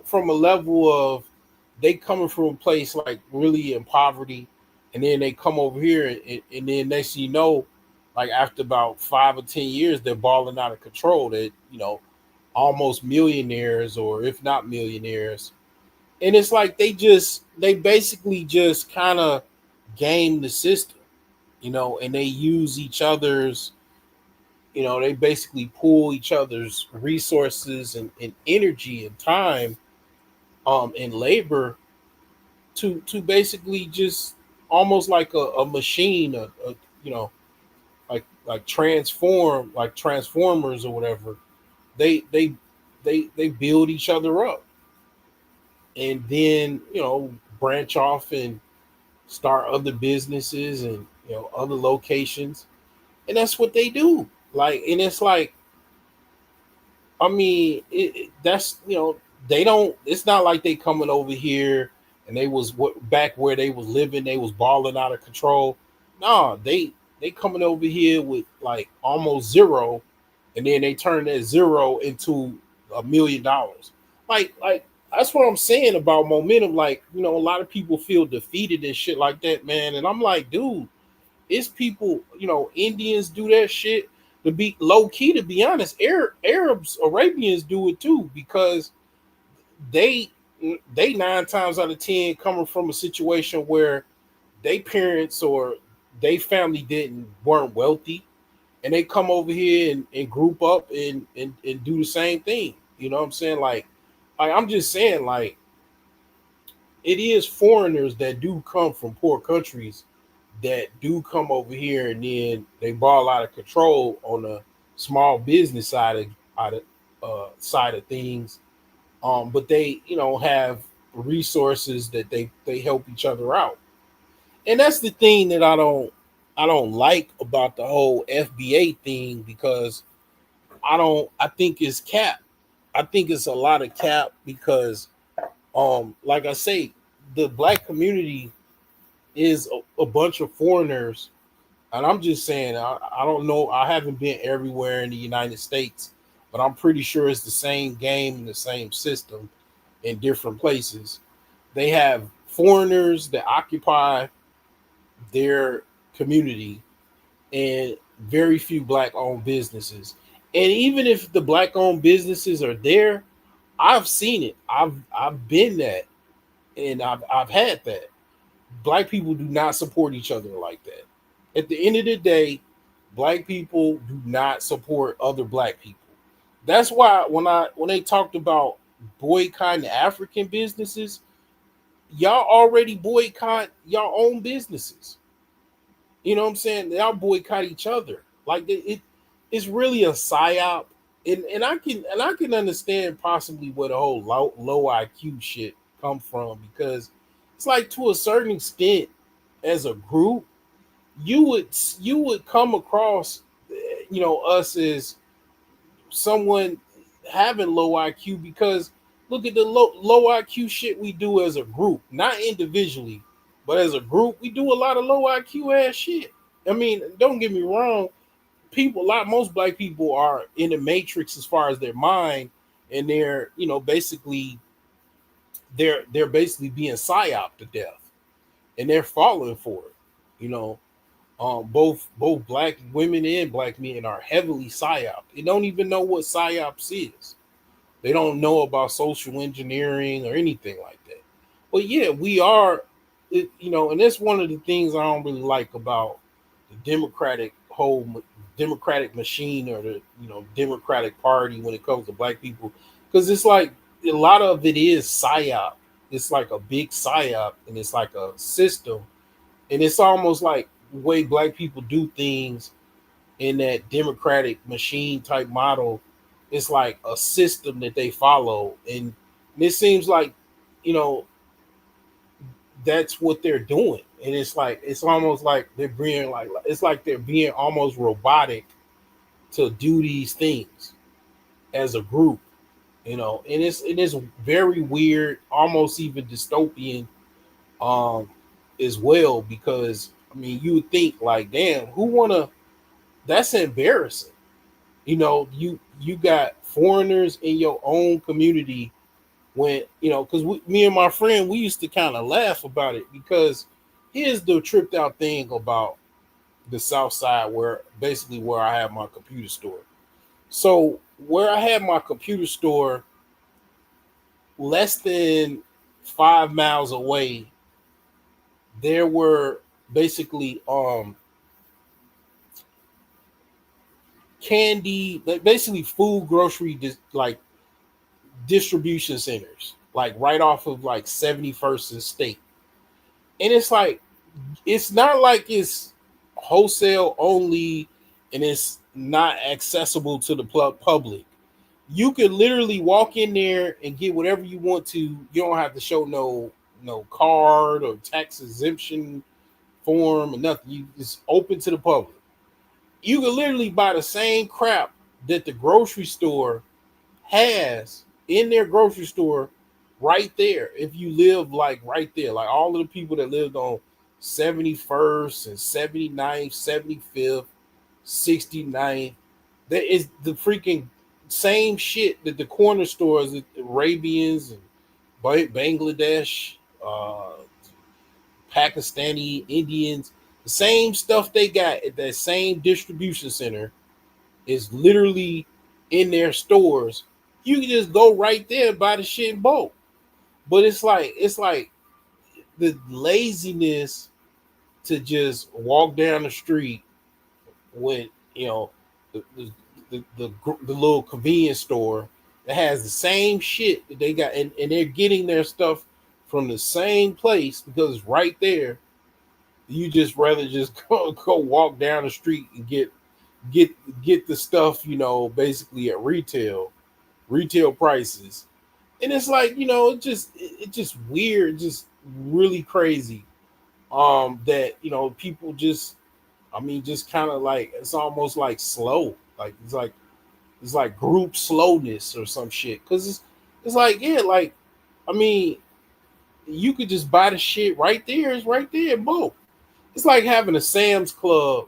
from a level of they coming from a place like really in poverty, and then they come over here, and then next thing you know, like after about 5 or 10 years, they're balling out of control. That almost millionaires, or if not millionaires. And it's like they basically just kind of game the system, and they use each other's they basically pool each other's resources and energy and time and labor to basically just almost like a machine, you know like transformers or whatever. They they they they build each other up, and then branch off and start other businesses and other locations, and that's what they do. Like, and it's like, I mean, that's they don't. It's not like they coming over here and they was back where they was living. They was balling out of control. No, they coming over here with like almost zero, and then they turn that zero into $1 million. Like that's what I'm saying about momentum. Like, a lot of people feel defeated and shit like that, man. And I'm like, dude, it's people, Indians do that shit. To be low key, to be honest, Arabs, Arabians do it too, because they they 9 times out of 10 coming from a situation where they parents or they family weren't wealthy, and they come over here and group up and do the same thing. You know what I'm saying? Like I'm just saying, like, it is foreigners that do come from poor countries that do come over here, and then they ball out of control on the small business side of things. But they have resources that they help each other out, and that's the thing that I don't like about the whole FBA thing, because I think it's cap. I think it's a lot of cap, because like I say, the black community is a bunch of foreigners. And I'm just saying, I don't know. I haven't been everywhere in the United States, but I'm pretty sure it's the same game and the same system in different places. They have foreigners that occupy their community and very few black owned businesses. And even if the black owned businesses are there, I've seen it. I've been that, and I've had that. Black people do not support each other like that. At the end of the day, black people do not support other black people. That's why when they talked about boycotting African businesses, y'all already boycott your own businesses. You know what I'm saying? Y'all boycott each other. Like it's really a psyop. And I can understand possibly where the whole low IQ shit come from, because it's like, to a certain extent, as a group, you would come across, us as someone having low IQ, because look at the low IQ shit we do as a group, not individually, but as a group, we do a lot of low IQ ass shit. I mean, don't get me wrong, most black people are in the matrix as far as their mind, and they're, basically they're basically being psyoped to death, and they're falling for it. You know, both black women and black men are heavily psyoped. They don't even know what psyops is. They don't know about social engineering or anything like that. But yeah, we are, and that's one of the things I don't really like about the democratic machine, or the Democratic Party, when it comes to black people, because it's like a lot of it is psyop. It's like a big psyop, and it's like a system, and it's almost like the way black people do things in that democratic machine type model. It's like a system that they follow, and it seems like, you know that's what they're doing, and it's almost like they're being like it's like they're being almost robotic to do these things as a group, and it's very weird, almost even dystopian, um as well, because I mean, you would think like, damn, who wanna that's embarrassing. You got foreigners in your own community, when, because me and my friend, we used to kind of laugh about it, because here's the tripped out thing about the South Side, where I have my computer store. So where I had my computer store, less than 5 miles away, there were basically candy, like basically food grocery, like distribution centers, like right off of like 71st and State. And it's like, it's not like it's wholesale only, and it's not accessible to the public. You could literally walk in there and get whatever you want to. You don't have to show no card or tax exemption form or nothing. You just open to the public. You could literally buy the same crap that the grocery store has in their grocery store right there, if you live like right there. Like all of the people that lived on 71st and 79th, 75th, 69th, that is the freaking same shit that the corner stores, the Arabians and Bangladesh, Pakistani, Indians, the same stuff they got at that same distribution center is literally in their stores. You can just go right there and buy the shit in bulk. But it's like the laziness to just walk down the street with, the the little convenience store that has the same shit that they got, and they're getting their stuff from the same place because it's right there. You just rather just go walk down the street and get get the stuff, basically at retail prices. And it's like, it's just weird, just really crazy. That, people just, I mean, just kind of like, it's almost like slow. Like it's like group slowness or some shit. Cause it's like, yeah, like, I mean, you could just buy the shit right there. It's right there, boom. It's like having a Sam's Club,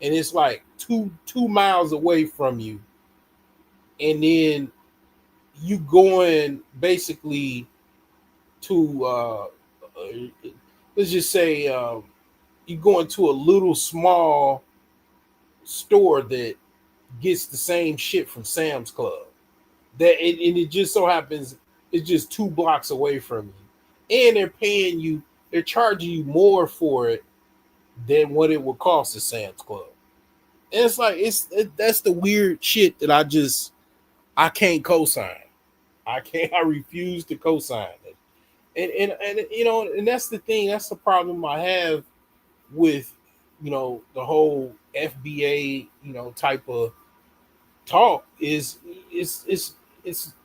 and it's like two miles away from you, and then you going basically to let's just say you go into a little small store that gets the same shit from Sam's Club. And it just so happens it's just 2 blocks away from you, and they're charging you more for it than what it would cost at Sam's Club. And it's like that's the weird shit that I can't co-sign. I refuse to co-sign it. And and that's the thing. That's the problem I have with the whole FBA type of talk is it's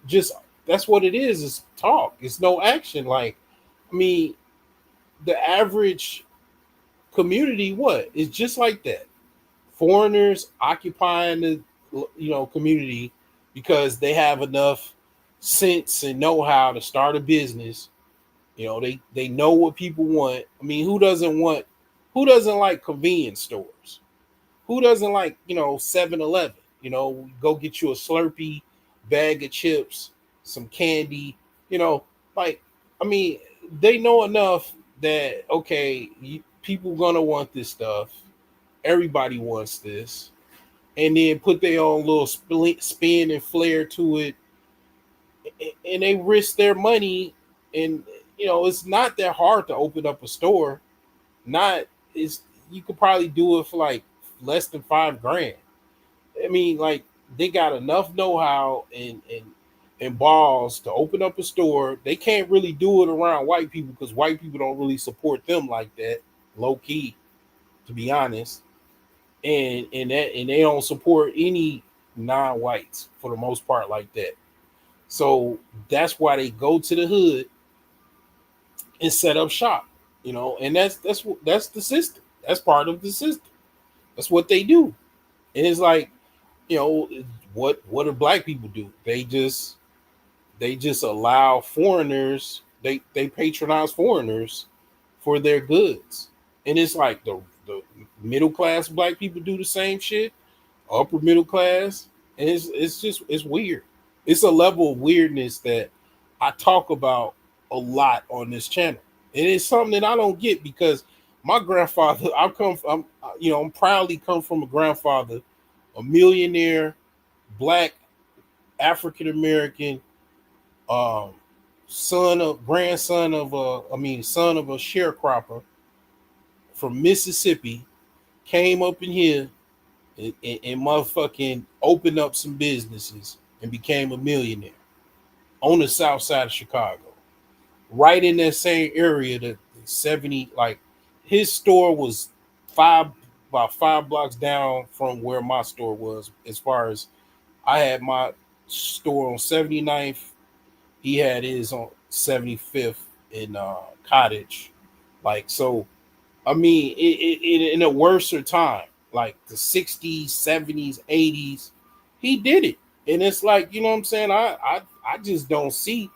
just that's what it is. It's talk. It's no action. Like I mean, the average community, what? It's just like that. Foreigners occupying the community because they have enough sense and know-how to start a business. They know what people want. I mean, who doesn't like convenience stores? Who doesn't like 7-Eleven? Go get you a Slurpee, bag of chips, some candy. Like I mean, they know enough that okay, people gonna want this stuff. Everybody wants this, and then put their own little spin and flair to it, and they risk their money. And it's not that hard to open up a store. Not is You could probably do it for like less than $5,000. I mean, like they got enough know-how and balls to open up a store. They can't really do it around white people because white people don't really support them like that, low key, to be honest. And they don't support any non-whites for the most part like that. So that's why they go to the hood and set up shop, and that's the system. That's part of the system. That's what they do. And it's like, what do black people do? They just allow foreigners, they patronize foreigners for their goods. And it's like the middle class black people do the same shit, upper middle class, and it's weird. It's a level of weirdness that I talk about a lot on this channel. And it's something that I don't get because my grandfather, I'm proudly come from a grandfather, a millionaire, black, African American, um, son of a sharecropper from Mississippi, came up in here and motherfucking opened up some businesses and became a millionaire on the south side of Chicago, right in that same area that 70, like his store was about 5 blocks down from where my store was. As far as I had my store on 79th, he had his on 75th in Cottage. Like, so I mean, in a worser time, like the 60s, 70s, 80s, he did it. And it's like, you know what I'm saying? I just don't see,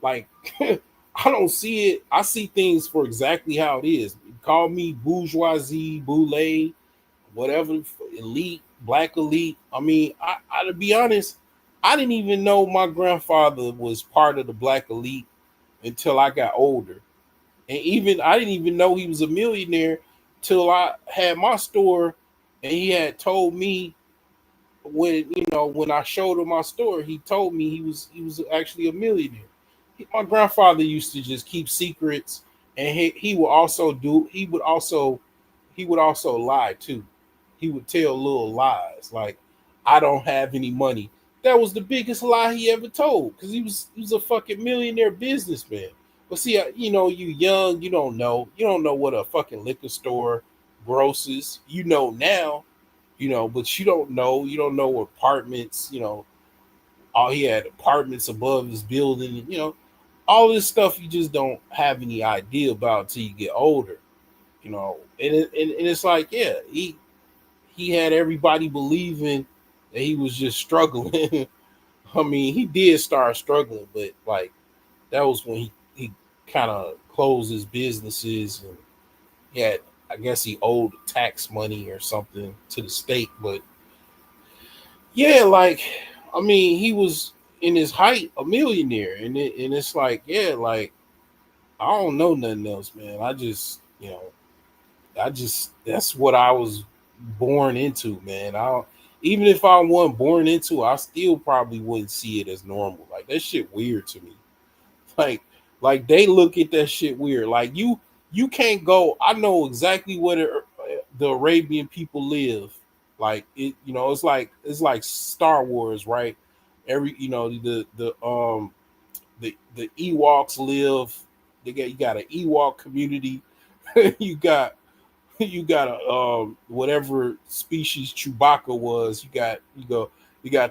like, I don't see it. I see things for exactly how it is. Call me bourgeoisie, boule, whatever, elite, black elite. I mean, I to be honest, I didn't even know my grandfather was part of the black elite until I got older. And even I didn't even know he was a millionaire till I had my store, and he had told me when I showed him my store, he told me he was actually a millionaire. My grandfather used to just keep secrets, and he would also lie too. He would tell little lies like I don't have any money. That was the biggest lie he ever told because he was a fucking millionaire businessman. But see, you young, you don't know what a fucking liquor store grosses. You know now, but you don't know apartments. All he had apartments above his building. All this stuff you just don't have any idea about until you get older. And it's like, yeah, he had everybody believing that he was just struggling. I mean, he did start struggling, but like that was when he kind of closed his businesses, and he had, I guess he owed tax money or something to the state. But yeah, like I mean, he was in his height a millionaire, and it's like, yeah, like I don't know nothing else, man. I just that's what I was born into, man. I don't, even if I wasn't born into, I still probably wouldn't see it as normal. Like that shit weird to me. Like like they look at that shit weird. Like you can't go. I know exactly where the Arabian people live. Like it, it's like Star Wars, right? Every the Ewoks live. You got an Ewok community. you got you got a whatever species Chewbacca was. You got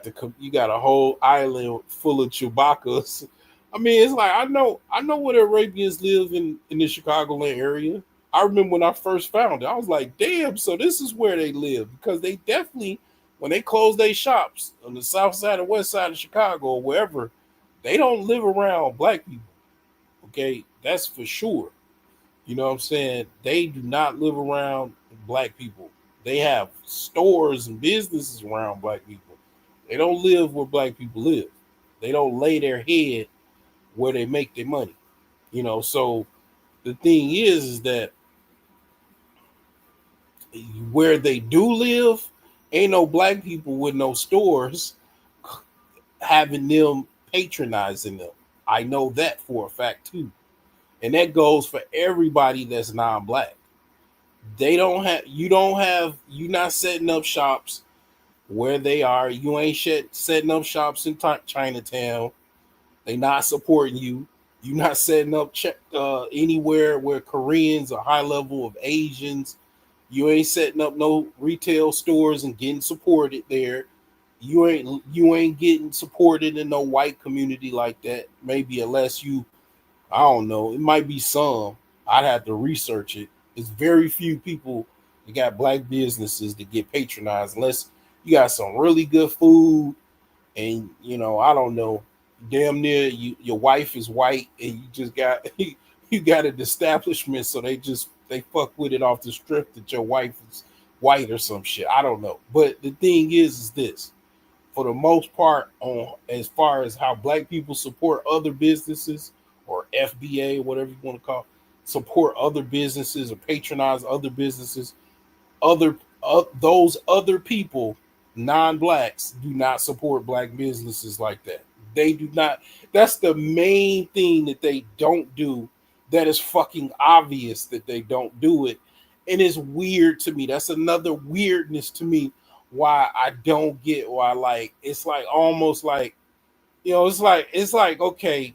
a whole island full of Chewbaccas. I mean, it's like I know where the Arabians live in the Chicagoland area. I remember when I first found it, I was like, damn, so this is where they live because they definitely when they close their shops on the south side or west side of Chicago or wherever, they don't live around black people. Okay, that's for sure. You know what I'm saying? They do not live around black people. They have stores and businesses around black people. They don't live where black people live. They don't lay their head where they make their money. So the thing is that where they do live, ain't no black people with no stores having them patronizing them. I know that for a fact too. And that goes for everybody that's non-black. You're not setting up shops where they are. You ain't setting up shops in Chinatown. They not supporting you. You're not setting up anywhere where Koreans, a high level of Asians. You ain't setting up no retail stores and getting supported there. You ain't getting supported in no white community like that. Maybe unless I don't know. It might be some. I'd have to research it. It's very few people that got black businesses that get patronized unless you got some really good food and I don't know, damn near your wife is white and you just got you got an establishment so they fuck with it off the strip that your wife is white or some shit. I don't know. But the thing is this for the most part on as far as how black people support other businesses or FBA, whatever you want to call it, support other businesses or patronize other businesses, other those other people, non-blacks, do not support black businesses like that. They do not. That's the main thing that they don't do. That is fucking obvious that they don't do it, and it's weird to me. That's another weirdness to me. Why I don't get why it's like almost like it's like okay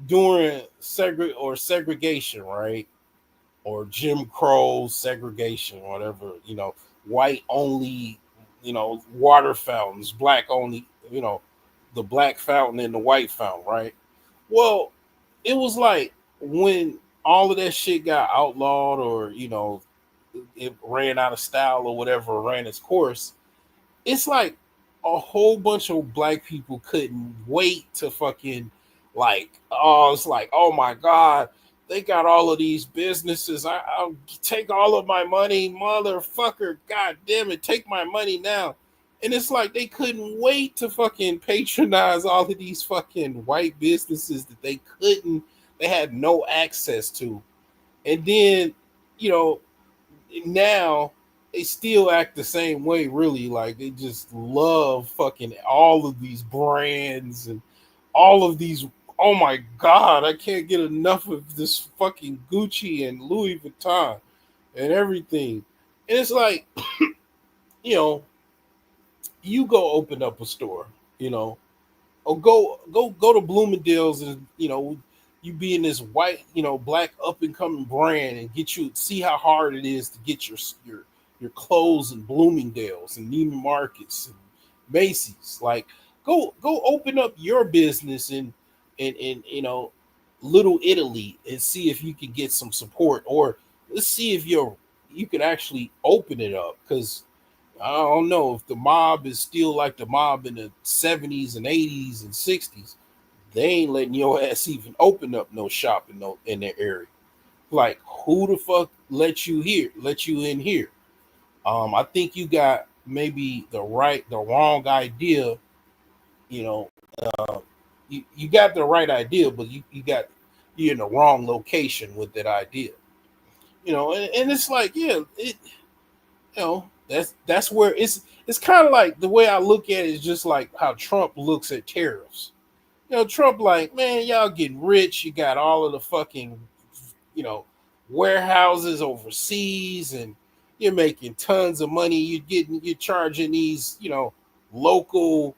during segregation, right? Or Jim Crow segregation, whatever, white only, water fountains, black only, the black fountain and the white fountain, right? Well, it was like when all of that shit got outlawed or, it ran out of style or whatever, ran its course, it's like a whole bunch of black people couldn't wait to fucking it's like, oh my god, they got all of these businesses. I'll take all of my money, motherfucker. God damn it, take my money now. And it's like they couldn't wait to fucking patronize all of these fucking white businesses that they had no access to. And then, you know, now they still act the same way, really. Like they just love fucking all of these brands and all of these. Oh my god, I can't get enough of this fucking Gucci and Louis Vuitton and everything. And it's like, you know, you go open up a store, you know, or go to Bloomingdale's and you be in this white, black up and coming brand and see how hard it is to get your clothes in Bloomingdale's and Neiman Marcus and Macy's. Like go open up your business in Little Italy and see if you can get some support, or let's see if you can actually open it up, because I don't know if the mob is still like the mob in the 70s and 80s and 60s. They ain't letting your ass even open up no shop in their area. Like, who the fuck let you in here? I think you got maybe the wrong idea. You know, you got the right idea, but you got you're in the wrong location with that idea. And it's like, yeah, that's where it's kind of like the way I look at it is just like how Trump looks at tariffs. Trump like, man, y'all getting rich. You got all of the fucking, you know, warehouses overseas, and you're making tons of money. You're charging these, local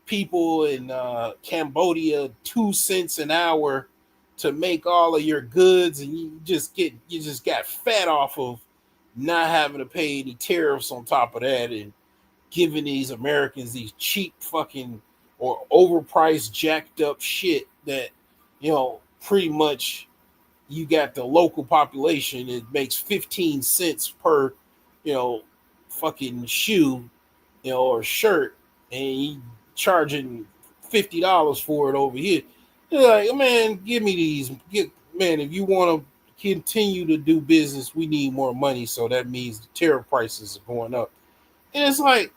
people in Cambodia 2 cents an hour to make all of your goods, and you just got fat off of not having to pay any tariffs on top of that, and giving these Americans these cheap fucking or overpriced, jacked up shit that, pretty much you got the local population. It makes 15 cents per, fucking shoe, or shirt, and you charging $50 for it over here. They're like, man, give me these. Man, if you want to continue to do business, we need more money. So that means the tariff prices are going up. And it's like,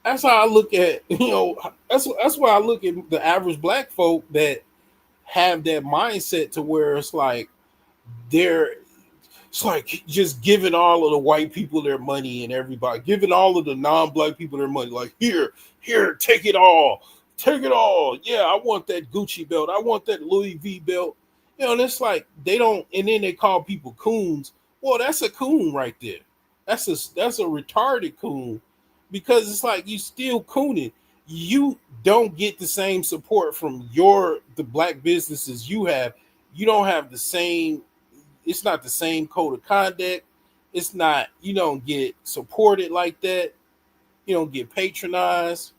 that's how I look at, that's why I look at the average black folk that have that mindset to where it's like it's like just giving all of the white people their money, and everybody giving all of the non-black people their money. Like, here, take it all. Take it all. Yeah, I want that Gucci belt. I want that Louis V belt. And it's like they don't, and then they call people coons. Well, that's a coon right there. That's a retarded coon, because it's like you still cooning. You don't get the same support from the black businesses you have. You don't have the same. It's not the same code of conduct. It's not. You don't get supported like that. You don't get patronized.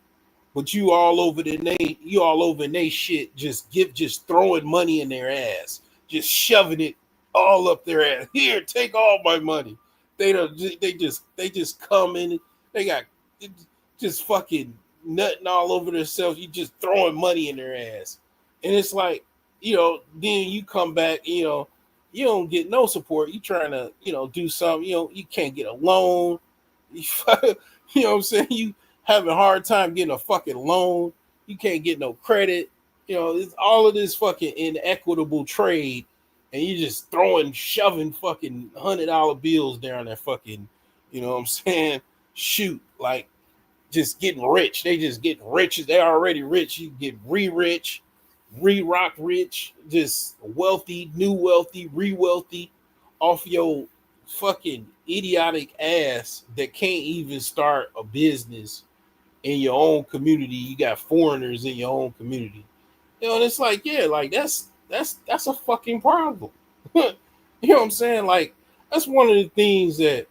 But you all over in they shit. Just throwing money in their ass. Just shoving it all up their ass. Here, take all my money. They don't. They just come in. They got just fucking nutting all over themselves. You just throwing money in their ass, and it's like, then you come back. You don't get no support. You trying to do something. You can't get a loan. You know what I'm saying? You having a hard time getting a fucking loan. You can't get no credit. It's all of this fucking inequitable trade, and you just shoving fucking $100 bills down that fucking, you know what I'm saying? Shoot, like just getting rich. They just get rich. They're already rich. You get rich, rock rich, just wealthy, new wealthy, wealthy off your fucking idiotic ass that can't even start a business in your own community. You got foreigners in your own community. And it's like, yeah, like that's a fucking problem. You know what I'm saying? Like, that's one of the things that,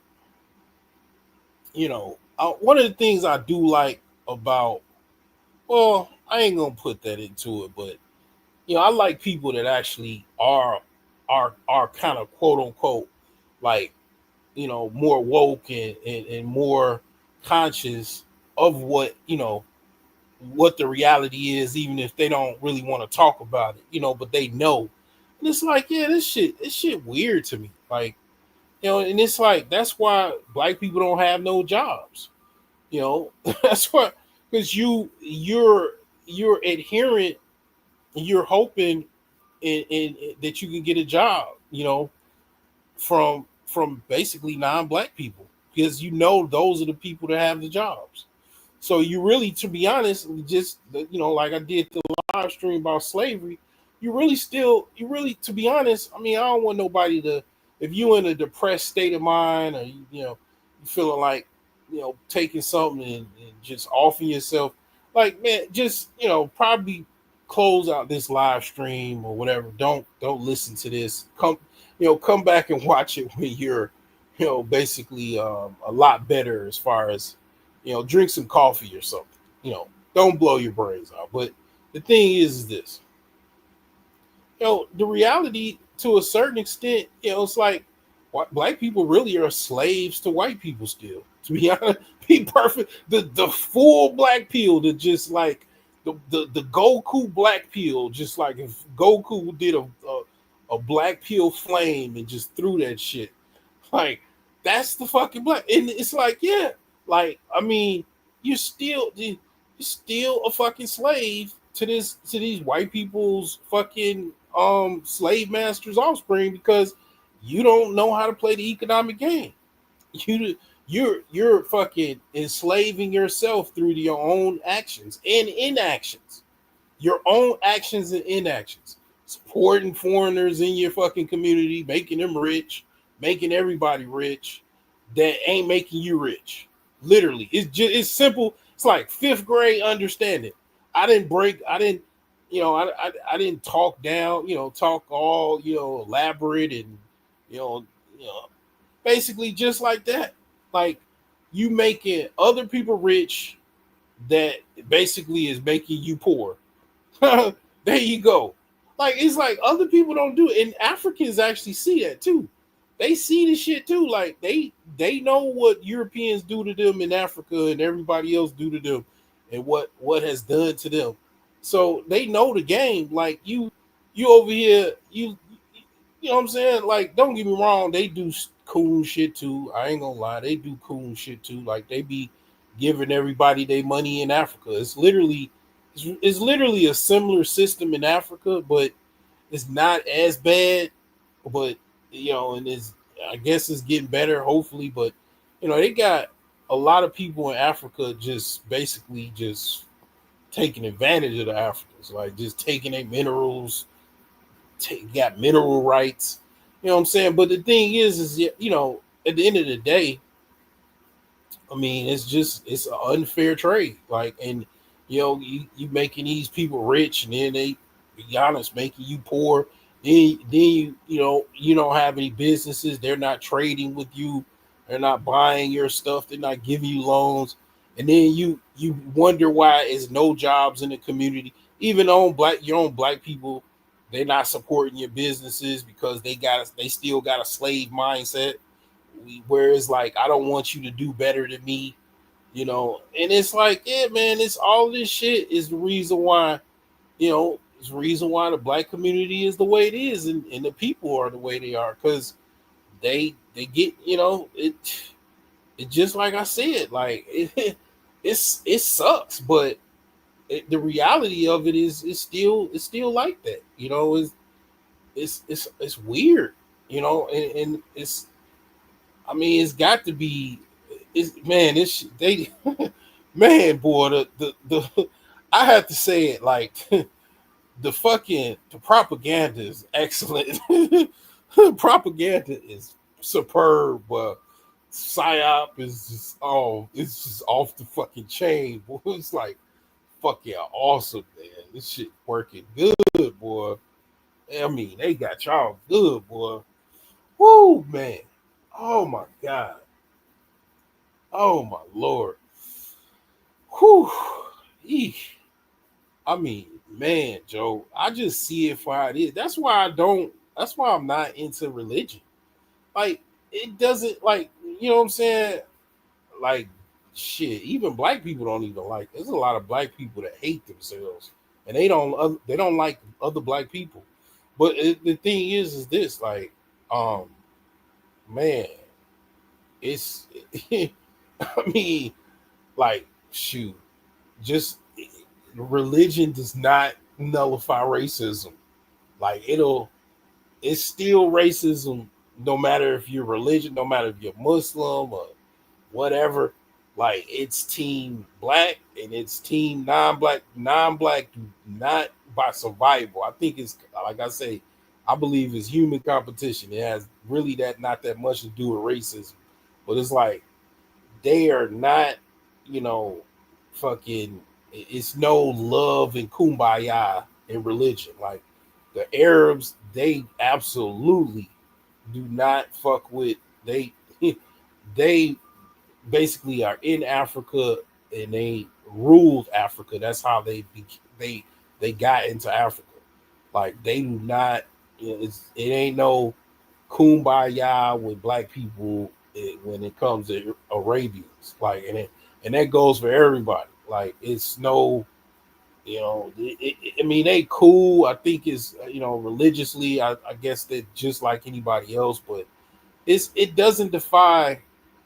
one of the things I do like about, well, I ain't gonna put that into it, but I like people that actually are kind of quote unquote like, more woke and more conscious of what the reality is, even if they don't really want to talk about it, but they know. And it's like, yeah, this shit weird to me. Like, and it's like, that's why black people don't have no jobs. That's why, because you're adherent, you're hoping in that you can get a job, from basically non-black people, because those are the people that have the jobs. So you really, to be honest, just like I did the live stream about slavery, you really, to be honest, I mean, I don't want nobody to, if you in a depressed state of mind, or you feeling like taking something and just offing yourself, like, man, just probably close out this live stream or whatever. Don't listen to this. Come back and watch it when you're basically a lot better, as far as drink some coffee or something. Don't blow your brains out. But the thing is this, the reality, to a certain extent, it's like black people really are slaves to white people still. To be honest, be perfect, the full black pill, that just like the Goku black pill, just like if Goku did a black pill flame and just threw that shit, like, that's the fucking black. And it's like, yeah, like, I mean, you're still a fucking slave to these white people's fucking slave masters offspring because you don't know how to play the economic game. You you're fucking enslaving yourself through your own actions and inactions. Your own actions and inactions. Supporting foreigners in your fucking community, making them rich, making everybody rich that ain't making you rich. Literally. It's simple. It's like fifth grade understanding. I didn't, I didn't talk down, talk all, elaborate and, you know, you know, basically just like that. Like you making other people rich that basically is making you poor. There you go. Like it's like other people don't do it, and Africans actually see that too. They see the shit too. Like they know what Europeans do to them in Africa and everybody else do to them, and what has done to them. So they know the game. Like you over here, you know what I'm saying? Like don't get me wrong, they do cool shit too. I ain't gonna lie, they do cool shit too. Like they be giving everybody their money in Africa. It's literally a similar system in Africa, but it's not as bad. But and it's I guess it's getting better, hopefully. But they got a lot of people in Africa just basically just taking advantage of the Africans, like just taking their minerals, got mineral rights. You know what I'm saying? But the thing is at the end of the day, I mean, it's an unfair trade. Like, and you making these people rich, and then they, be honest, making you poor. Then you don't have any businesses. They're not trading with you. They're not buying your stuff. They're not giving you loans. And then you wonder why is no jobs in the community. Even on your own black people, they're not supporting your businesses because they still got a slave mindset. Whereas like I don't want you to do better than me, and it's like, yeah, man, it's all this shit is the reason why, it's the reason why the black community is the way it is, and the people are the way they are, because they get, it just like I said, like it sucks, but the reality of it is it's still like that, it's weird, and it's, I mean, it's got to be. It's man. It's they. Man, boy, the I have to say it like the propaganda is excellent. Propaganda is superb. Psyop is just it's just off the fucking chain. Boy. It's like fuck yeah, awesome, man. This shit working good, boy. I mean, they got y'all good, boy. Woo, man. Oh my god. Oh my lord. Whew. Eesh. I mean, man, Joe, I just see it for how it is. That's why I don't. That's why I'm not into religion. Like, it doesn't like, what I'm saying. Like, shit. Even black people don't even like. There's a lot of black people that hate themselves, and they don't like other black people. But the thing is this like, um, man, it's. I mean, like, shoot, just religion does not nullify racism. Like it's still racism, no matter if you're religion, no matter if you're Muslim or whatever. Like it's team black and it's team non-black. Non-black do not by survival. I think it's like I say, I believe it's human competition. It has really that not that much to do with racism, but it's like they are not, you know, fucking. It's no love and kumbaya in religion. Like the Arabs, they absolutely do not fuck with they. They basically are in Africa and they ruled Africa. That's how they they got into Africa. Like they do not. It ain't no kumbaya with black people when it comes to Arabians. Like and that goes for everybody. Like it's no, I mean they cool. I think it's religiously. I guess they're just like anybody else, but it doesn't defy,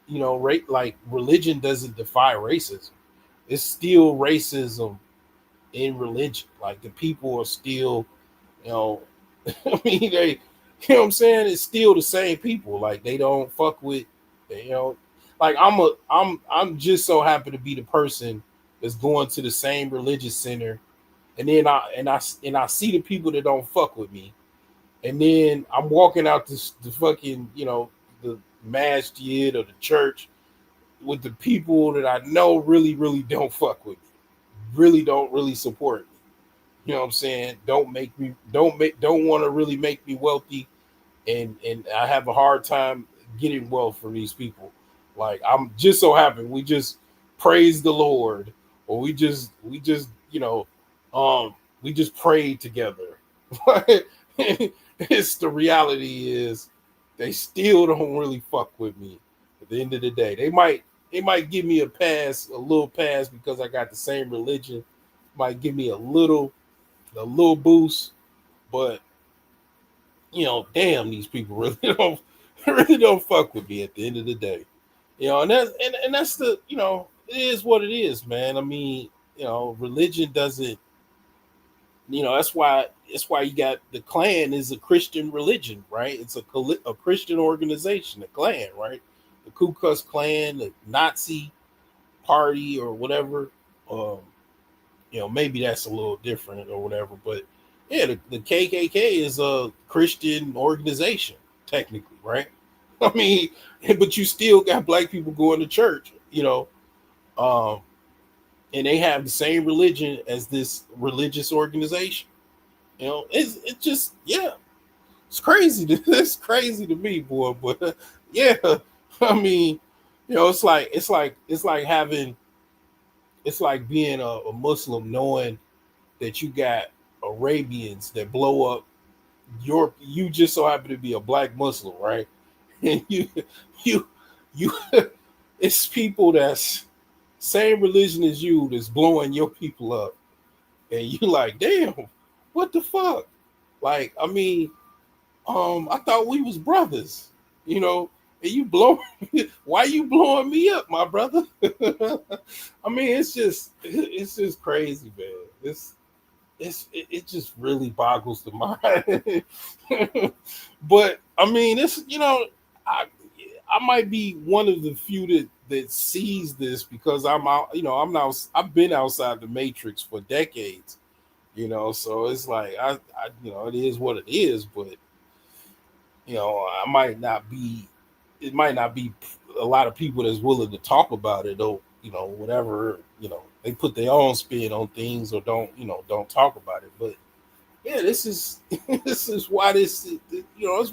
rate like religion doesn't defy racism. It's still racism in religion. Like the people are still, you know, I mean they, you know what I'm saying? It's still the same people. Like they don't fuck with, you know, like I'm just so happy to be the person that's going to the same religious center, and then I see the people that don't fuck with me, and then I'm walking out the fucking, you know, the masjid or the church with the people that I know really don't fuck with me, really don't really support me. You know what I'm saying? Don't want to really make me wealthy, and I have a hard time getting wealth from these people. Like I'm just so happy we just praise the Lord, or we just we just prayed together. It's the reality is they still don't really fuck with me. At the end of the day, they might give me a little pass because I got the same religion. Might give me a little boost, but damn, these people really don't fuck with me at the end of the day. And that's it is what it is, man. I mean, religion doesn't, that's why you got the Klan is a Christian religion, right? It's a Christian organization, a Klan, right? The Ku Klux Klan, the Nazi party or whatever. Um, maybe that's a little different or whatever, but yeah, the KKK is a Christian organization, technically, right? I mean, but you still got black people going to church, um, and they have the same religion as this religious organization. It's just, yeah, it's crazy. It's crazy to me, boy. But yeah, I mean, it's like being a Muslim knowing that you got Arabians that blow up you just so happen to be a black Muslim, right? And you you it's people that's same religion as you that's blowing your people up. And you like, damn, what the fuck? Like, I mean, I thought we was brothers, and you blow why you blowing me up, my brother? I mean, it's just crazy, man. It just really boggles the mind. But I mean, I I might be one of the few that sees this because I'm out. I've been outside the matrix for decades. So it's like it is what it is. But I might not be. It might not be a lot of people that's willing to talk about it, though. Whatever. They put their own spin on things or don't talk about it. But yeah, this is this is why that's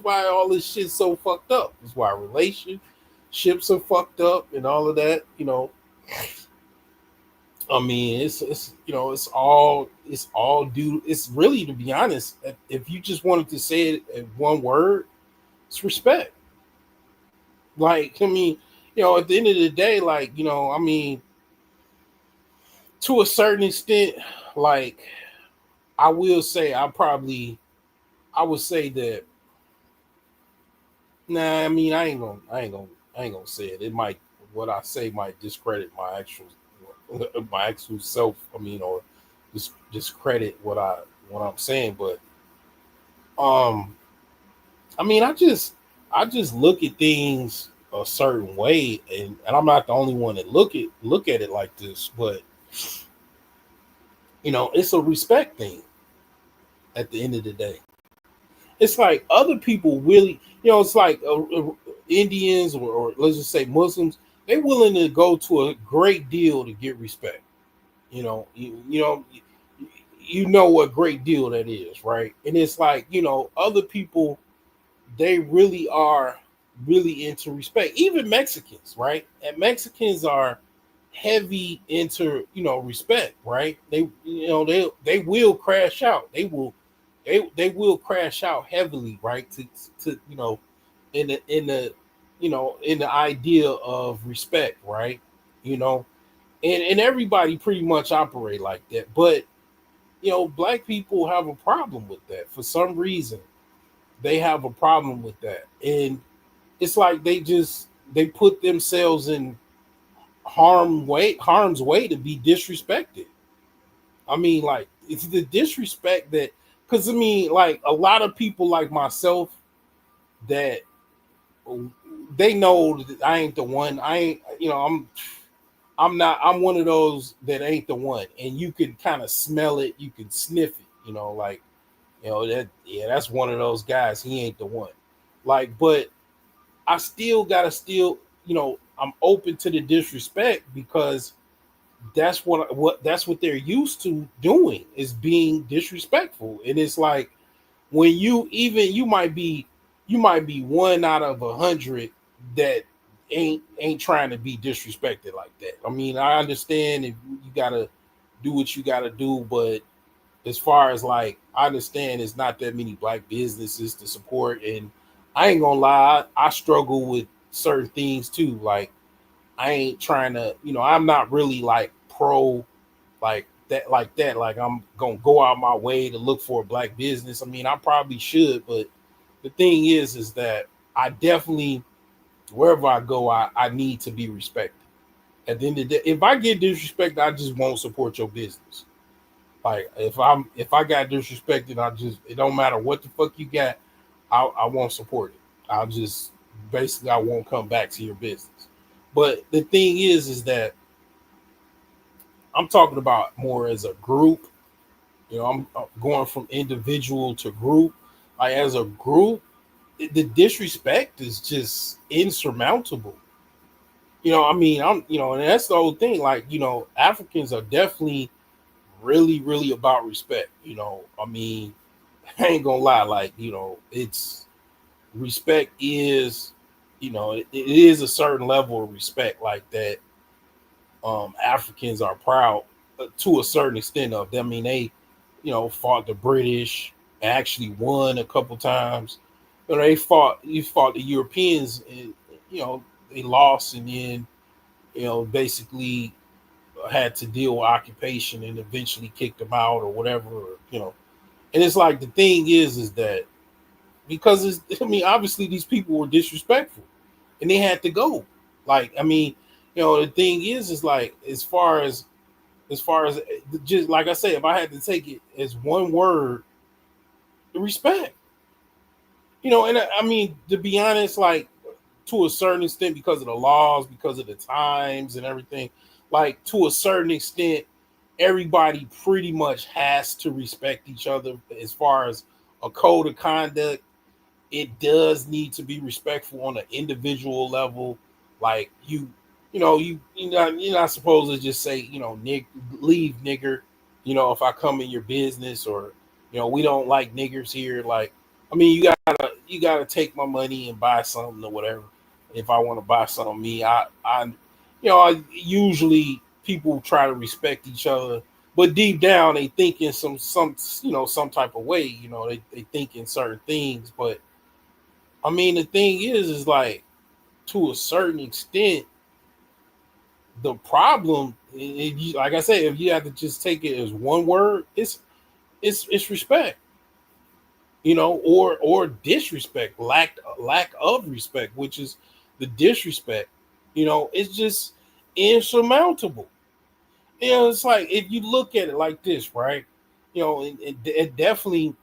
why all this shit's so fucked up. That's why relationships are fucked up and all of that. I mean, it's all due. It's really, to be honest, if you just wanted to say it in one word, it's respect. Like, I mean, at the end of the day, like, I mean, to a certain extent, like, I will say, I would say that. Nah, I mean, I ain't gonna say it. It might, what I say might discredit my actual self. I mean, or just discredit what I'm saying. But um, I mean, I just look at things a certain way, and I'm not the only one that look at it like this. But it's a respect thing. At the end of the day, it's like other people really, it's like Indians or let's just say Muslims. They're willing to go to a great deal to get respect. You know what great deal that is, right? And it's like, other people, they really are really into respect. Even Mexicans, right? And Mexicans are heavy into respect, right? They will crash out. They will crash out heavily, right? To in the idea of respect, right? You know, and everybody pretty much operate like that. But black people have a problem with that for some reason. They have a problem with that, and it's like they put themselves in harm's way to be disrespected. I mean, like it's the disrespect that, because I mean, like a lot of people like myself that they know that I ain't the one. I ain't, I'm not. I'm one of those that ain't the one, and you can kind of smell it. You can sniff it. Like that. Yeah, that's one of those guys. He ain't the one. Like, but I still gotta I'm open to the disrespect because that's what they're used to doing is being disrespectful. And it's like when you might be one out of 100 that ain't trying to be disrespected like that. I mean, I understand if you gotta do what you gotta do, but as far as like I understand it's not that many black businesses to support, and I ain't gonna lie, I struggle with certain things too. Like I ain't trying to, I'm not really like pro like that. Like I'm gonna go out my way to look for a black business. I mean, I probably should, but the thing is that I definitely wherever I go, I need to be respected. At the end of the day, if I get disrespected, I just won't support your business. Like if I got disrespected, it don't matter what the fuck you got, I won't support it. I'll just basically I won't come back to your business. But the thing is that I'm talking about more as a group. I'm going from individual to group. Like as a group, the disrespect is just insurmountable. I mean, and that's the whole thing. Like, Africans are definitely really, really about respect. I mean, I ain't gonna lie. Like, it's respect is, it is a certain level of respect like that. Africans are proud to a certain extent of them. I mean, they, fought the British, actually won a couple times. You fought the Europeans, and they lost, and then basically had to deal with occupation and eventually kicked them out or whatever. And it's like the thing is that because I mean, obviously these people were disrespectful, and they had to go. Like, I mean, the thing is like as far as just like I say, if I had to take it as one word, respect. And I mean, to be honest, like to a certain extent, because of the laws, because of the times and everything, like to a certain extent, everybody pretty much has to respect each other as far as a code of conduct. It does need to be respectful on an individual level. Like you're not supposed to just say, Nick, leave nigger, if I come in your business, or we don't like niggers here. Like, I mean, you gotta take my money and buy something or whatever. If I want to buy something, I usually people try to respect each other, but deep down they think in some type of way. They think in certain things, but I mean, the thing is like to a certain extent, the problem, if you, like I said, if you have to just take it as one word, it's respect, or disrespect, lack of respect, which is the disrespect. It's just insurmountable. It's like if you look at it like this, right? It definitely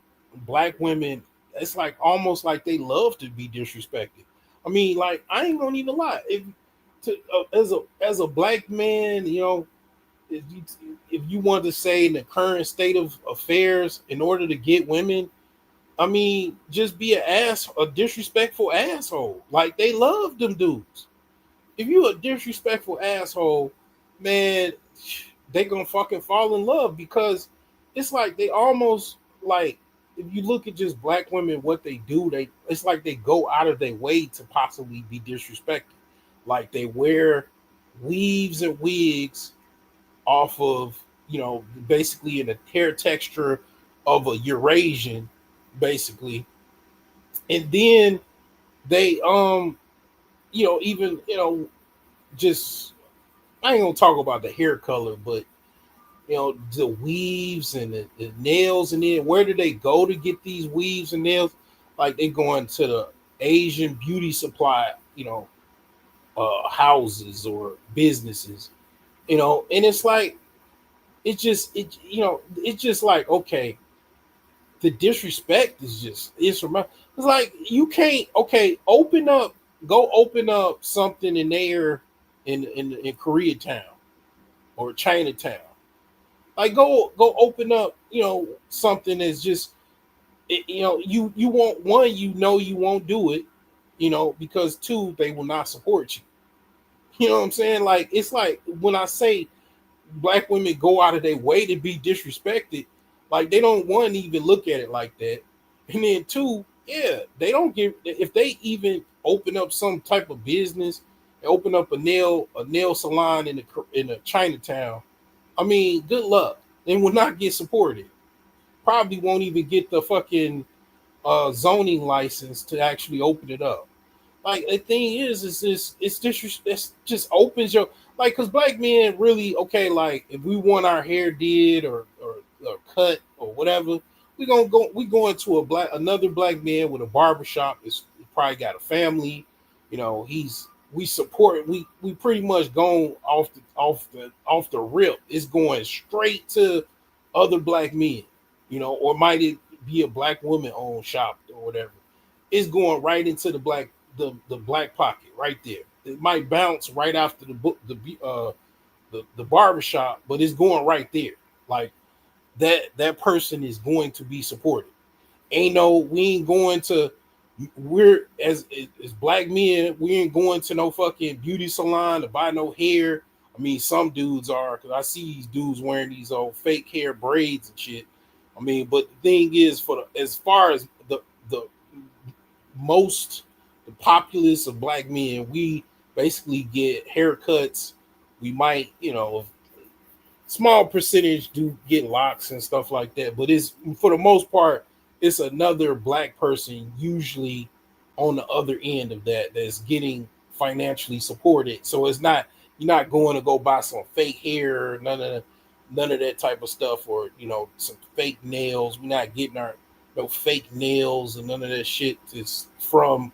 black women. It's like almost like they love to be disrespected. I mean, like I ain't gonna even lie. If as a black man, if you if you want to say in the current state of affairs, in order to get women, I mean, just be a disrespectful asshole. Like they love them dudes. If you a disrespectful asshole, man, they gonna fucking fall in love because it's like they almost like if you look at just black women, what they do, it's like they go out of their way to possibly be disrespected. Like they wear weaves and wigs off of, basically in the hair texture of a Eurasian, basically. And then they even, just I ain't gonna talk about the hair color, but the weaves and the nails, and then where do they go to get these weaves and nails? Like they going to the Asian beauty supply, houses or businesses, and it's like it's just like, okay, the disrespect is just it's from it's like you can't, okay, go open up something in there in Koreatown or Chinatown. Like go open up, something that's just you won't, one, you won't do it, because two, they will not support you. You know what I'm saying? Like, it's like when I say black women go out of their way to be disrespected, like they don't, one, even look at it like that, and then two, yeah, they don't give, if they even open up some type of business, open up a nail salon in a Chinatown. I mean, good luck. They will not get supported. Probably won't even get the fucking zoning license to actually open it up. Like, the thing is this, it's just opens your, like, because black men really, okay, like if we want our hair did or cut or whatever, we going to another black man with a barbershop. Is probably got a family, he's we support, we pretty much going off the rip. It's going straight to other black men, or might it be a black woman owned shop or whatever. It's going right into the black pocket right there. It might bounce right after the book the barbershop, but it's going right there. Like, that person is going to be supported. Ain't no, we ain't going to, we're as black men, we ain't going to no fucking beauty salon to buy no hair. I mean, some dudes are, because I see these dudes wearing these old fake hair braids and shit. I mean, but the thing is, as far as the most the populace of black men, we basically get haircuts. We might, small percentage do get locks and stuff like that, but it's, for the most part, it's another black person usually on the other end of that's getting financially supported. So it's not, you're not going to go buy some fake hair, none of that type of stuff, or some fake nails. We're not getting our no fake nails and none of that shit is from,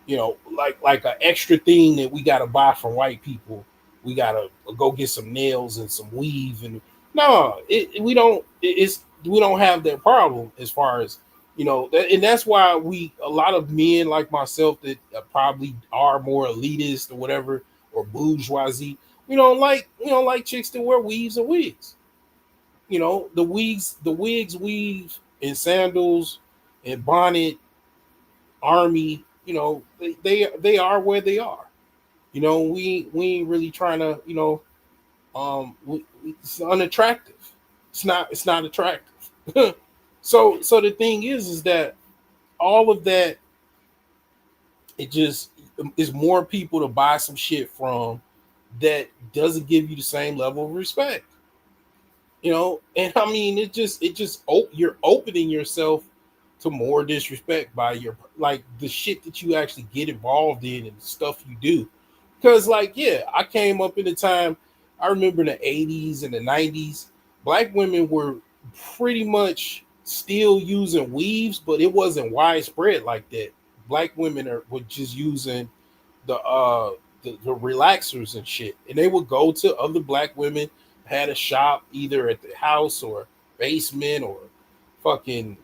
like an extra thing that we got to buy from white people. We got to go get some nails and some weave, and no, we don't. We don't have that problem as far as, and that's why a lot of men like myself that probably are more elitist or whatever, or bourgeoisie. We don't like chicks that wear weaves and wigs. The wigs, weave, and sandals, and bonnet, army. They are where they are. We ain't really trying to, it's unattractive. It's not attractive. So the thing is that all of that, it just is more people to buy some shit from that doesn't give you the same level of respect. And I mean, you're opening yourself to more disrespect by your, like, the shit that you actually get involved in and the stuff you do. Because, like, yeah, I came up in a time, I remember in the 80s and the 90s, black women were pretty much still using weaves, but it wasn't widespread like that. Black women were just using the relaxers and shit, and they would go to other black women, had a shop either at the house or basement or fucking,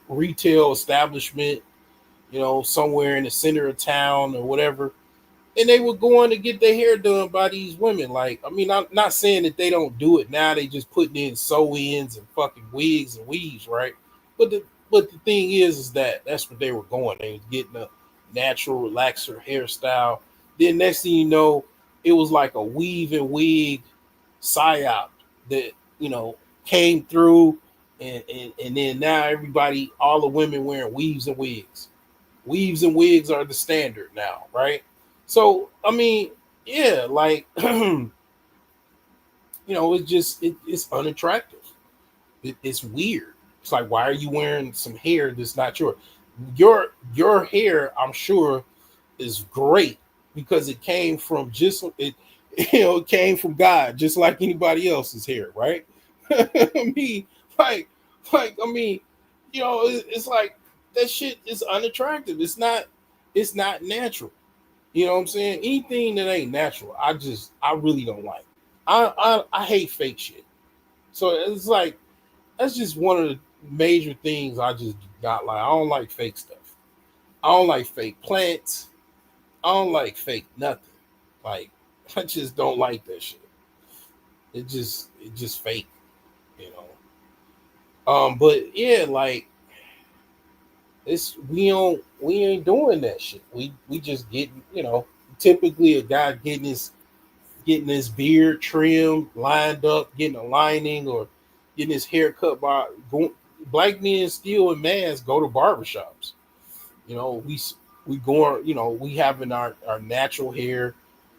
retail establishment, somewhere in the center of town or whatever. And they were going to get their hair done by these women. Like, I mean, I'm not saying that they don't do it now. They just putting in sew-ins and fucking wigs and weaves, right? But the thing is that that's what they were going. They was getting a natural relaxer hairstyle. Then next thing you know, it was like a weave and wig psyop that, came through, and then now everybody, all the women wearing weaves and wigs. Weaves and wigs are the standard now, right? So I mean, yeah, like, it's unattractive. It's weird. It's like, why are you wearing some hair that's not yours? Your hair, I'm sure, is great because it came from just it. It came from God, just like anybody else's hair, right? I mean, like, I mean, it's like that shit is unattractive. It's not natural. You know what I'm saying? Anything that ain't natural, I really don't like. I hate fake shit. So it's like that's just one of the major things I just got like. I don't like fake stuff. I don't like fake plants. I don't like fake nothing. Like I just don't like that shit. It just fake, you know. But yeah, like it's we ain't doing that shit. We just getting, typically a guy getting his beard trimmed, lined up, getting a lining, or getting his hair cut by black men still in masks go to barbershops. You know, we going, we having our natural hair,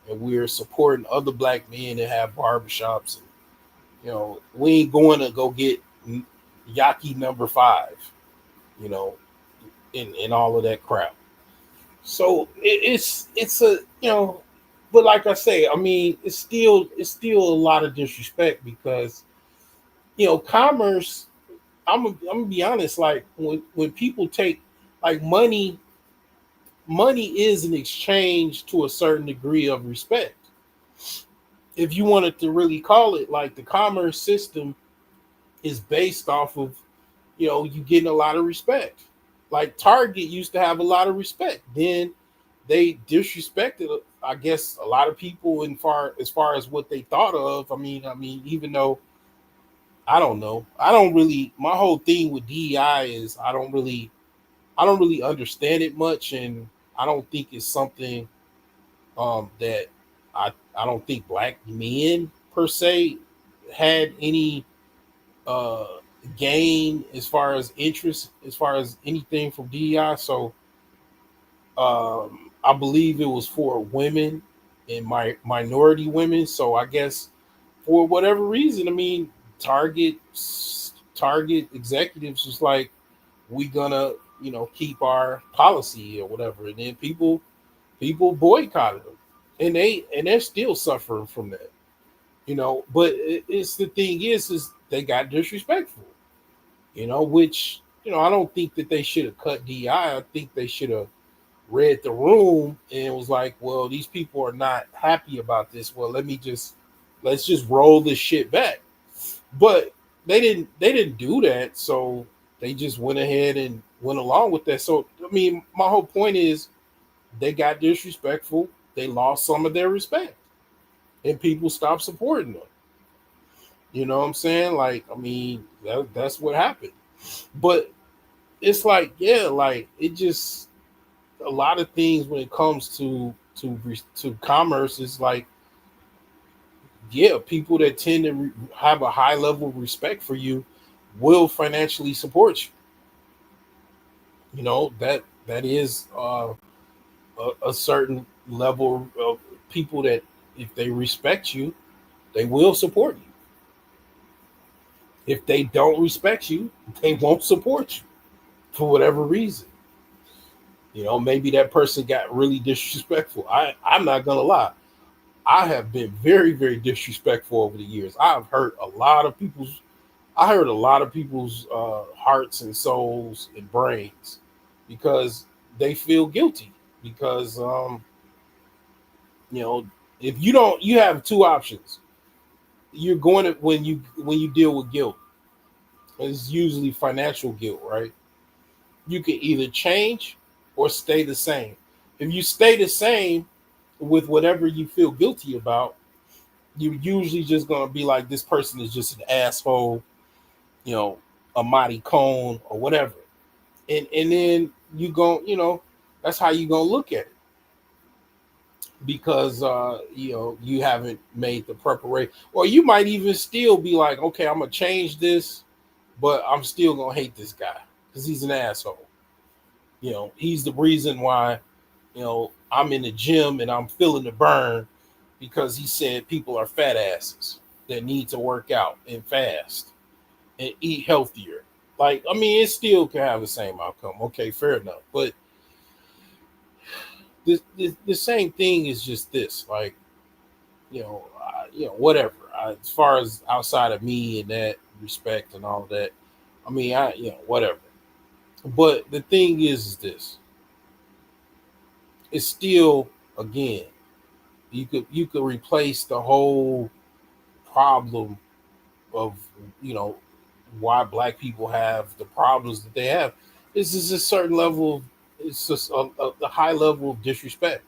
and we're supporting other black men that have barbershops. And, we ain't going to go get Yaki number 5, you know, and all of that crap. So it's a, but like I say, I mean, it's still a lot of disrespect because commerce. I'm gonna be honest. Like when people take like money is an exchange to a certain degree of respect. If you wanted to really call it, like the commerce system is based off of you getting a lot of respect. Like Target used to have a lot of respect. Then they disrespected, I guess, a lot of people in far as what they thought of. I mean, even though I don't know, I don't really. My whole thing with DEI is I don't really understand it much, and I don't think it's something that I don't think black men per se had any uh gain as far as interest as far as anything from DEI. So I believe it was for women and minority women. So I guess for whatever reason, I mean, Target Target executives was like, we gonna keep our policy or whatever, and then people boycotted them, and they're still suffering from that. But it's the thing is they got disrespectful. Which I don't think that they should have cut DI. I think they should have read the room and was like, well, these people are not happy about this. Well, let's just roll this shit back. But they didn't do that, so they just went ahead and went along with that. So I mean, my whole point is they got disrespectful. They lost some of their respect, and people stopped supporting them. You know what I'm saying? Like, I mean, that's what happened. But it's like, yeah, like it just a lot of things when it comes to commerce is like, yeah, people that tend to have a high level of respect for you will financially support you. That is a certain level of people that if they respect you, they will support you. If they don't respect you, they won't support you for whatever reason. Maybe that person got really disrespectful. I'm not gonna lie. I have been very, very disrespectful over the years. I hurt a lot of people's hearts and souls and brains because they feel guilty. Because you know, if you don't, you have two options. You're going to when you deal with guilt, it's usually financial guilt, right? You can either change or stay the same. If you stay the same with whatever you feel guilty about, you're usually just gonna be like, this person is just an asshole, you know, a Mighty Cone or whatever. And then that's how you gonna look at it because you haven't made the preparation, or you might even still be like, okay, I'm gonna change this, but I'm still gonna hate this guy because he's an asshole. He's the reason why I'm in the gym and I'm feeling the burn because he said people are fat asses that need to work out and fast and eat healthier. Like, I mean, it still can have the same outcome. Okay, fair enough. But the same thing is just this, like, whatever. As far as outside of me and that respect and all of that, I mean, whatever. But the thing is this: it's still, again, you could replace the whole problem of, you know, why black people have the problems that they have. This is a certain level of, it's just a high level of disrespect.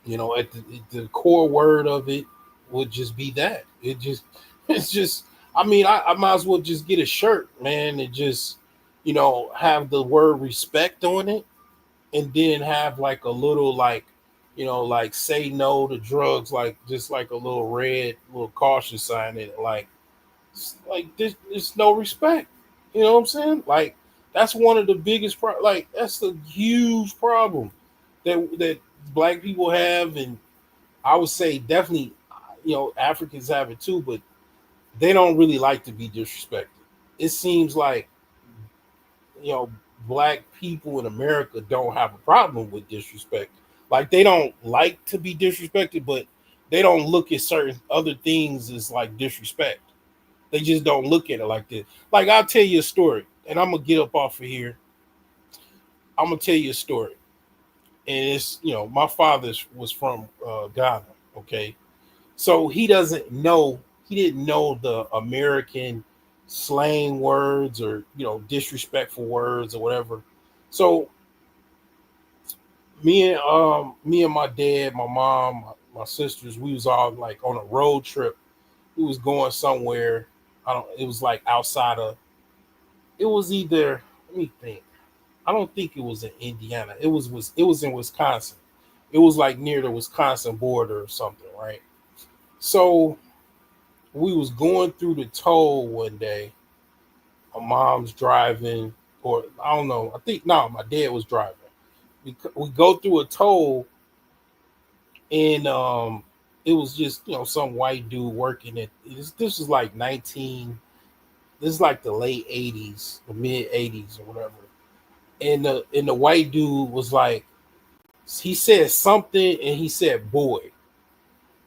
You know, at the core word of it would just be that. It just, it's just, I mean, I might as well just get a shirt, man, and just, you know, have the word respect on it, and then have like a little, like, you know, like say no to drugs, like just like a little red little caution sign in it, like this, there's no respect. You know what I'm saying? Like that's one of the biggest like that's a huge problem that black people have, and I would say definitely, you know, Africans have it too, but they don't really like to be disrespected. It seems like, you know, black people in America don't have a problem with disrespect. Like they don't like to be disrespected, but they don't look at certain other things as like disrespect. They just don't look at it like this. Like I'll tell you a story, and I'm gonna get up off of here. I'm gonna tell you a story, and it's, you know, my father was from Ghana. Okay, so he didn't know the American slang words, or, you know, disrespectful words or whatever. So me and my dad, my mom, my sisters, we was all like on a road trip. We was going somewhere. I don't. It was like outside of. It was either. Let me think. I don't think it was in Indiana. It was in Wisconsin. It was like near the Wisconsin border or something, right? So we was going through the toll one day. My mom's driving, or I don't know. I think no, my dad was driving. We go through a toll, and it was just, you know, some white dude working it. This was like 19. This is like the late 80s, the mid 80s or whatever. And the white dude was like, he said something, and he said boy.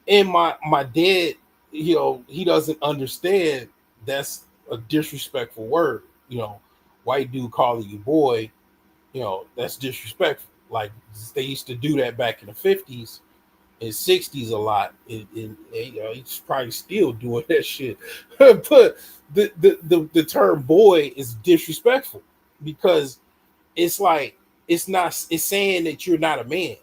And my dad, you know, he doesn't understand that's a disrespectful word. You know, white dude calling you boy, you know, that's disrespectful. Like they used to do that back in the 50s and 60s a lot. And you know, he's probably still doing that shit. But the term boy is disrespectful because it's like it's not, it's saying that you're not a man,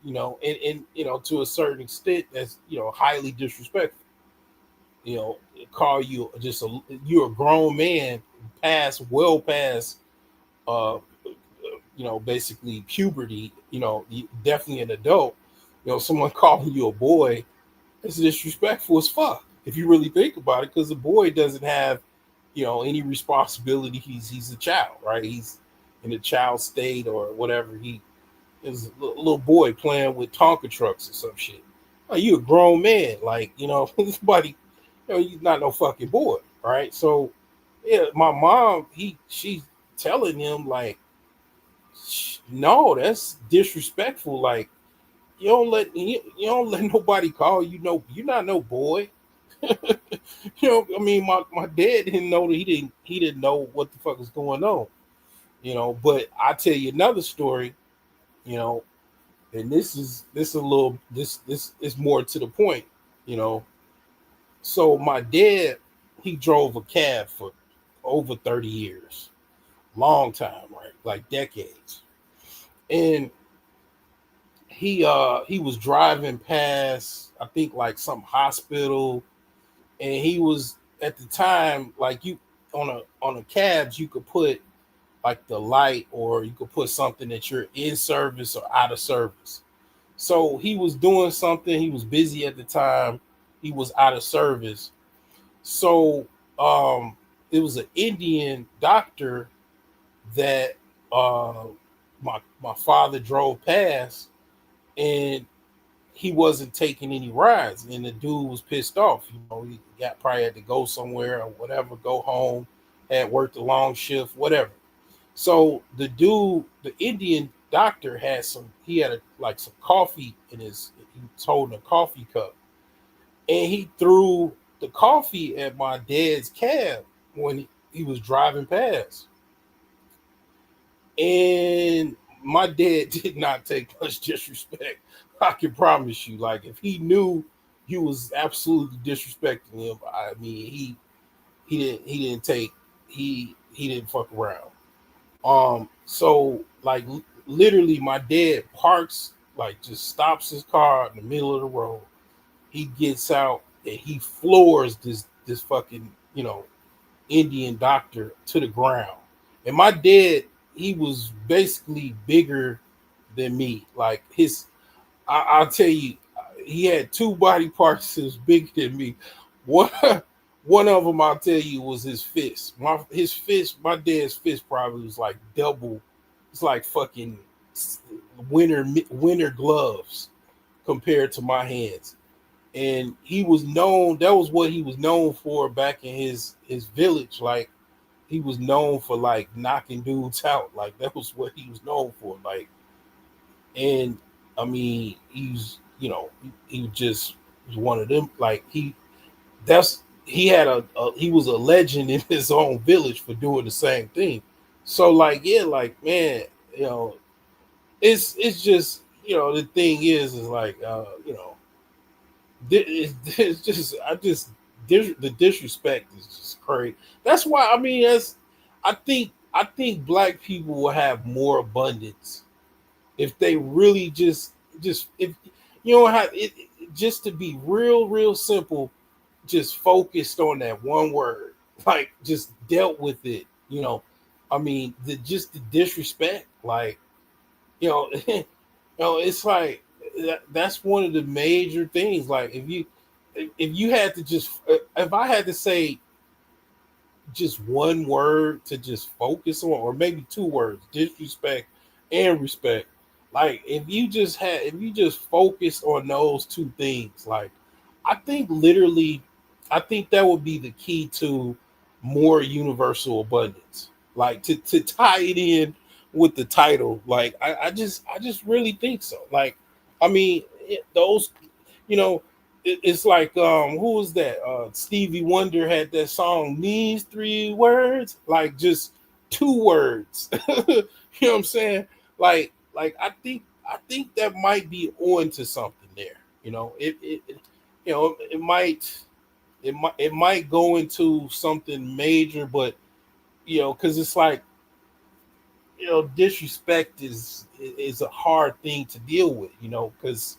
you know, and you know, to a certain extent that's, you know, highly disrespectful. You know, call you just a, you're a grown man past, well past, uh you know, basically puberty, you know, definitely an adult. You know, someone calling you a boy, it's disrespectful as fuck if you really think about it, because the boy doesn't have, you know, any responsibility. He's a child, right? He's in a child state or whatever. He is a little boy playing with Tonka trucks or some shit. Oh, you a grown man, like, you know, somebody, you know, you're not no fucking boy, right? So yeah, my mom, she's telling him like, no, that's disrespectful. Like you don't let nobody call you no, you're not no boy. You know, I mean, my dad didn't know that he didn't know what the fuck was going on. You know, but I tell you another story. You know, and this a little, this is more to the point. You know, so my dad, he drove a cab for over 30 years, long time, right? Like decades, and he was driving past, I think, like some hospital, and he was at the time, like, you on a cabs you could put like the light, or you could put something that you're in service or out of service. So he was doing something, he was busy at the time, he was out of service. So it was an Indian doctor that uh my father drove past, and he wasn't taking any rides, and the dude was pissed off. You know, he got, probably had to go somewhere or whatever, go home, had worked a long shift, whatever. So the dude, the Indian doctor, had some. He had like some coffee in his. He was holding a coffee cup, and he threw the coffee at my dad's cab when he was driving past. And my dad did not take much disrespect. I can promise you. Like if he knew he was absolutely disrespecting him. I mean, he didn't fuck around. So like literally, my dad parks, like just stops his car in the middle of the road. He gets out and he floors this fucking Indian doctor to the ground. And my dad, he was basically bigger than me. Like I'll tell you, he had two body parts that was bigger than me. One, one of them, I'll tell you, was his fist. My dad's fist probably was like double. It's like fucking winter gloves compared to my hands. And he was known. That was what he was known for back in his village. Like he was known for like knocking dudes out. Like that was what he was known for. Like, and I mean, he just was one of them. Like he was a legend in his own village for doing the same thing. So like yeah, like man, you know, it's just the thing is like it's just the disrespect is just crazy. That's why I mean I think black people will have more abundance if they really just if how just to be real simple, just focused on that one word, like just dealt with it. I mean the disrespect, like it's like that's one of the major things. Like if you had to just if I had to say just one word to just focus on, or maybe two words, disrespect and respect. Like if you just focused on those two things, like I think literally, I think that would be the key to more universal abundance. Like to tie it in with the title, like I just really think so. Like, I mean, those, you know, it's like who was that? Stevie Wonder had that song, These Three Words, like just two words. You know what I'm saying? Like I think that might be on to something there. It might go into something major, but because it's like disrespect is a hard thing to deal with, because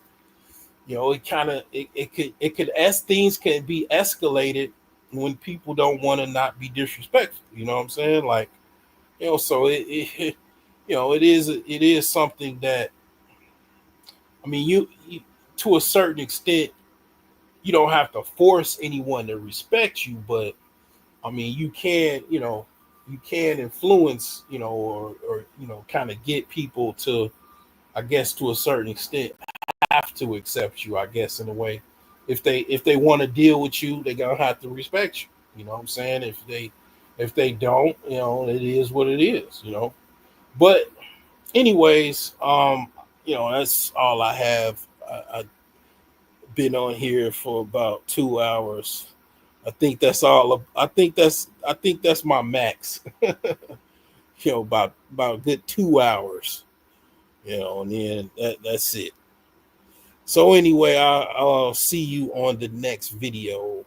it kind of it could as things can be escalated when people don't want to not be disrespectful. You know what I'm saying? Like, so it is something that, I mean, you to a certain extent, you don't have to force anyone to respect you, but I mean, you can influence, or kind of get people to, I guess, to a certain extent, have to accept you, I guess, in a way. If they want to deal with you, they're gonna have to respect you. You know what I'm saying? If they don't, it is what it is. But anyways, that's all I have. I've been on here for about 2 hours. I think that's all. I think that's my max. About a good 2 hours. And then that's it. So anyway, I'll see you on the next video.